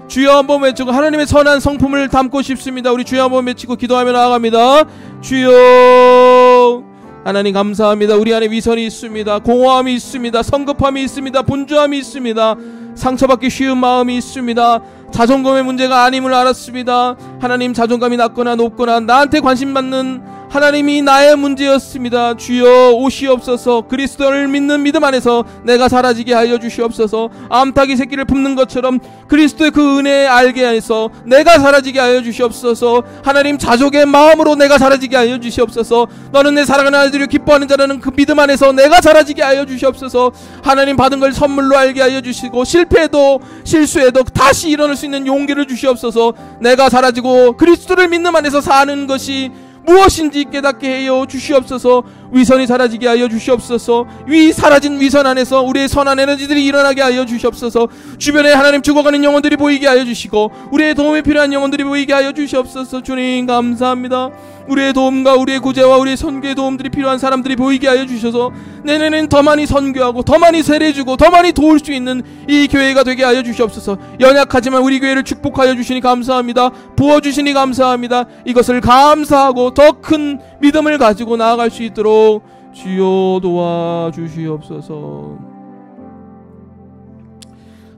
주여 한번 외치고 하나님의 선한 성품을 담고 싶습니다. 우리 주여 한번 외치고 기도하며 나아갑니다. 주여, 하나님 감사합니다. 우리 안에 위선이 있습니다. 공허함이 있습니다. 성급함이 있습니다. 분주함이 있습니다. 상처받기 쉬운 마음이 있습니다. 자존감의 문제가 아님을 알았습니다. 하나님, 자존감이 낮거나 높거나 나한테 관심 받는 하나님이 나의 문제였습니다. 주여 오시옵소서. 그리스도를 믿는 믿음 안에서 내가 사라지게 하여 주시옵소서. 암탉이 새끼를 품는 것처럼 그리스도의 그 은혜 알게 해서 내가 사라지게 하여 주시옵소서. 하나님, 자족의 마음으로 내가 사라지게 하여 주시옵소서. 너는 내 사랑하는 아들이 기뻐하는 자라는 그 믿음 안에서 내가 사라지게 하여 주시옵소서. 하나님, 받은 걸 선물로 알게 하여 주시고 실패해도 실수해도 다시 일어날 수 있는 용기를 주시옵소서. 내가 사라지고 그리스도를 믿는 안에서 사는 것이 무엇인지 깨닫게 하여 주시옵소서. 위선이 사라지게 하여 주시옵소서. 사라진 위선 안에서 우리의 선한 에너지들이 일어나게 하여 주시옵소서. 주변에 하나님 죽어가는 영혼들이 보이게 하여 주시고 우리의 도움이 필요한 영혼들이 보이게 하여 주시옵소서. 주님 감사합니다. 우리의 도움과 우리의 구제와 우리의 선교의 도움들이 필요한 사람들이 보이게 하여 주셔서 내년에는 더 많이 선교하고 더 많이 세례주고 더 많이 도울 수 있는 이 교회가 되게 하여 주시옵소서. 연약하지만 우리 교회를 축복하여 주시니 감사합니다. 부어주시니 감사합니다. 이것을 감사하고 더 큰 믿음을 가지고 나아갈 수 있도록 주여 도와주시옵소서.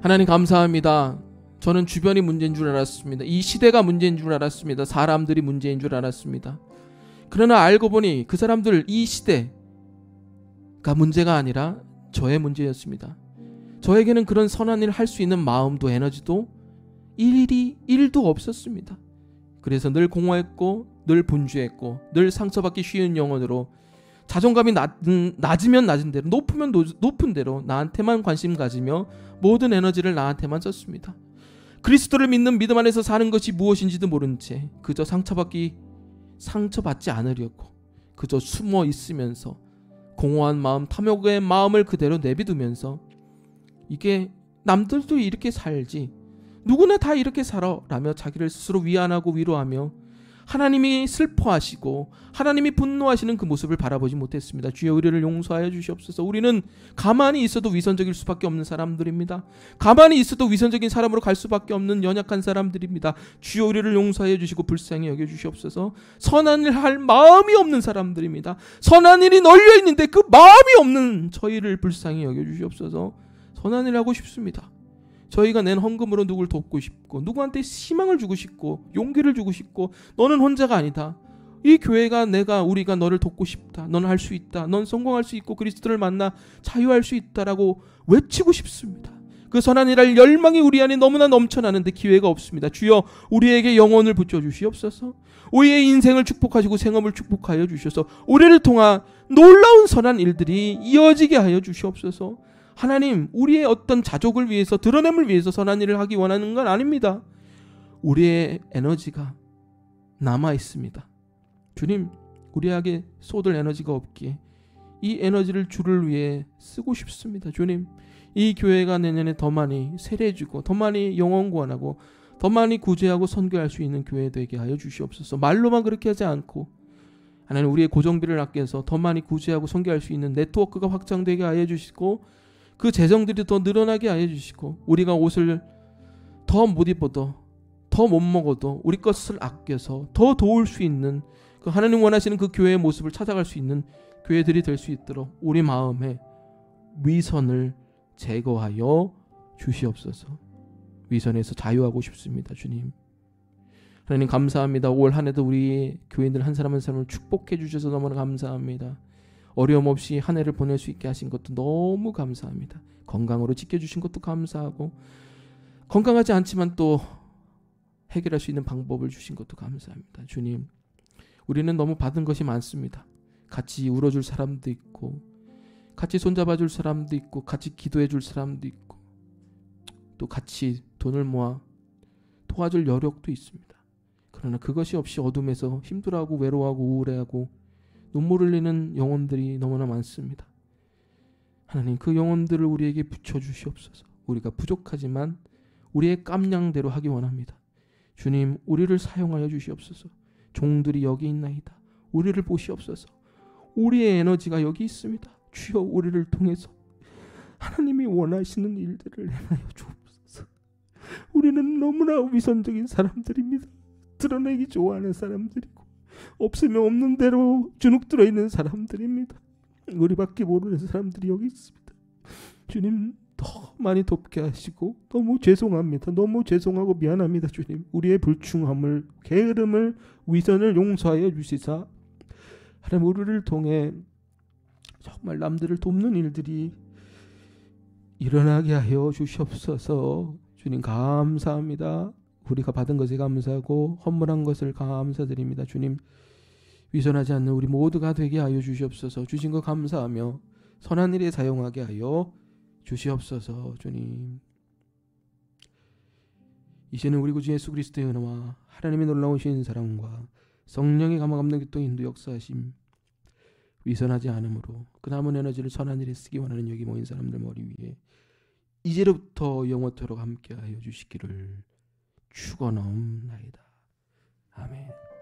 하나님 감사합니다. 저는 주변이 문제인 줄 알았습니다. 이 시대가 문제인 줄 알았습니다. 사람들이 문제인 줄 알았습니다. 그러나 알고 보니 그 사람들, 이 시대가 문제가 아니라 저의 문제였습니다. 저에게는 그런 선한 일을 할 수 있는 마음도 에너지도 1도 없었습니다. 그래서 늘 공허했고 늘 분주했고 늘 상처받기 쉬운 영혼으로 자존감이 낮으면 낮은 대로, 높으면 높은 대로 나한테만 관심 가지며 모든 에너지를 나한테만 썼습니다. 그리스도를 믿는 믿음 안에서 사는 것이 무엇인지도 모른 채 그저 상처받지 않으려고 그저 숨어 있으면서 공허한 마음, 탐욕의 마음을 그대로 내비두면서 이게 남들도 이렇게 살지, 누구나 다 이렇게 살아 라며 자기를 스스로 위안하고 위로하며 하나님이 슬퍼하시고 하나님이 분노하시는 그 모습을 바라보지 못했습니다. 주여 우리를 용서하여 주시옵소서. 우리는 가만히 있어도 위선적일 수밖에 없는 사람들입니다. 가만히 있어도 위선적인 사람으로 갈 수밖에 없는 연약한 사람들입니다. 주여 우리를 용서하여 주시고 불쌍히 여겨 주시옵소서. 선한 일 할 마음이 없는 사람들입니다. 선한 일이 널려 있는데 그 마음이 없는 저희를 불쌍히 여겨 주시옵소서. 선한 일 하고 싶습니다. 저희가 낸 헌금으로 누굴 돕고 싶고 누구한테 희망을 주고 싶고 용기를 주고 싶고 너는 혼자가 아니다. 이 교회가 우리가 너를 돕고 싶다. 넌 할 수 있다. 넌 성공할 수 있고 그리스도를 만나 자유할 수 있다라고 외치고 싶습니다. 그 선한 일할 열망이 우리 안에 너무나 넘쳐나는데 기회가 없습니다. 주여 우리에게 영혼을 붙여주시옵소서. 우리의 인생을 축복하시고 생업을 축복하여 주셔서 우리를 통한 놀라운 선한 일들이 이어지게 하여 주시옵소서. 하나님, 우리의 어떤 자족을 위해서, 드러냄을 위해서 선한 일을 하기 원하는 건 아닙니다. 우리의 에너지가 남아 있습니다. 주님, 우리에게 쏟을 에너지가 없기에 이 에너지를 주를 위해 쓰고 싶습니다. 주님, 이 교회가 내년에 더 많이 세례주고 더 많이 영혼 구원하고 더 많이 구제하고 선교할 수 있는 교회 되게 하여 주시옵소서. 말로만 그렇게 하지 않고 하나님, 우리의 고정비를 아껴서 더 많이 구제하고 선교할 수 있는 네트워크가 확장되게 하여 주시고 그 재정들이 더 늘어나게 하여 주시고 우리가 옷을 더 못 입어도 더 못 먹어도 우리 것을 아껴서 더 도울 수 있는 그 하나님 원하시는 그 교회의 모습을 찾아갈 수 있는 교회들이 될 수 있도록 우리 마음에 위선을 제거하여 주시옵소서. 위선에서 자유하고 싶습니다. 주님, 하나님 감사합니다. 올 한 해도 우리 교인들 한 사람 한 사람을 축복해 주셔서 너무나 감사합니다. 어려움 없이 한 해를 보낼 수 있게 하신 것도 너무 감사합니다. 건강으로 지켜주신 것도 감사하고 건강하지 않지만 또 해결할 수 있는 방법을 주신 것도 감사합니다. 주님, 우리는 너무 받은 것이 많습니다. 같이 울어줄 사람도 있고 같이 손잡아줄 사람도 있고 같이 기도해줄 사람도 있고 또 같이 돈을 모아 도와줄 여력도 있습니다. 그러나 그것이 없이 어둠에서 힘들어하고 외로워하고 우울해하고 눈물 흘리는 영혼들이 너무나 많습니다. 하나님, 그 영혼들을 우리에게 붙여주시옵소서. 우리가 부족하지만 우리의 깜냥대로 하기 원합니다. 주님, 우리를 사용하여 주시옵소서. 종들이 여기 있나이다. 우리를 보시옵소서. 우리의 에너지가 여기 있습니다. 주여 우리를 통해서 하나님이 원하시는 일들을 행하여 주옵소서. 우리는 너무나 위선적인 사람들입니다. 드러내기 좋아하는 사람들이고 없으면 없는 대로 주눅 들어있는 사람들입니다. 우리밖에 모르는 사람들이 여기 있습니다. 주님 더 많이 돕게 하시고 너무 죄송합니다. 너무 죄송하고 미안합니다. 주님 우리의 불충함을 게으름을 위선을 용서하여 주시사 하나님 우리를 통해 정말 남들을 돕는 일들이 일어나게 하여 주시옵소서. 주님 감사합니다. 우리가 받은 것에 감사하고 헌물한 것을 감사드립니다. 주님 위선하지 않는 우리 모두가 되게 하여 주시옵소서. 주신 것 감사하며 선한 일에 사용하게 하여 주시옵소서. 주님 이제는 우리 구주 예수 그리스도의 은혜와 하나님의 놀라우신 사랑과 성령의 감화 감동 기도 인도 역사하심 위선하지 않으므로 그 남은 에너지를 선한 일에 쓰기 원하는 여기 모인 사람들 머리 위에 이제로부터 영원토록 함께하여 주시기를 축원하옵나이다. 아멘.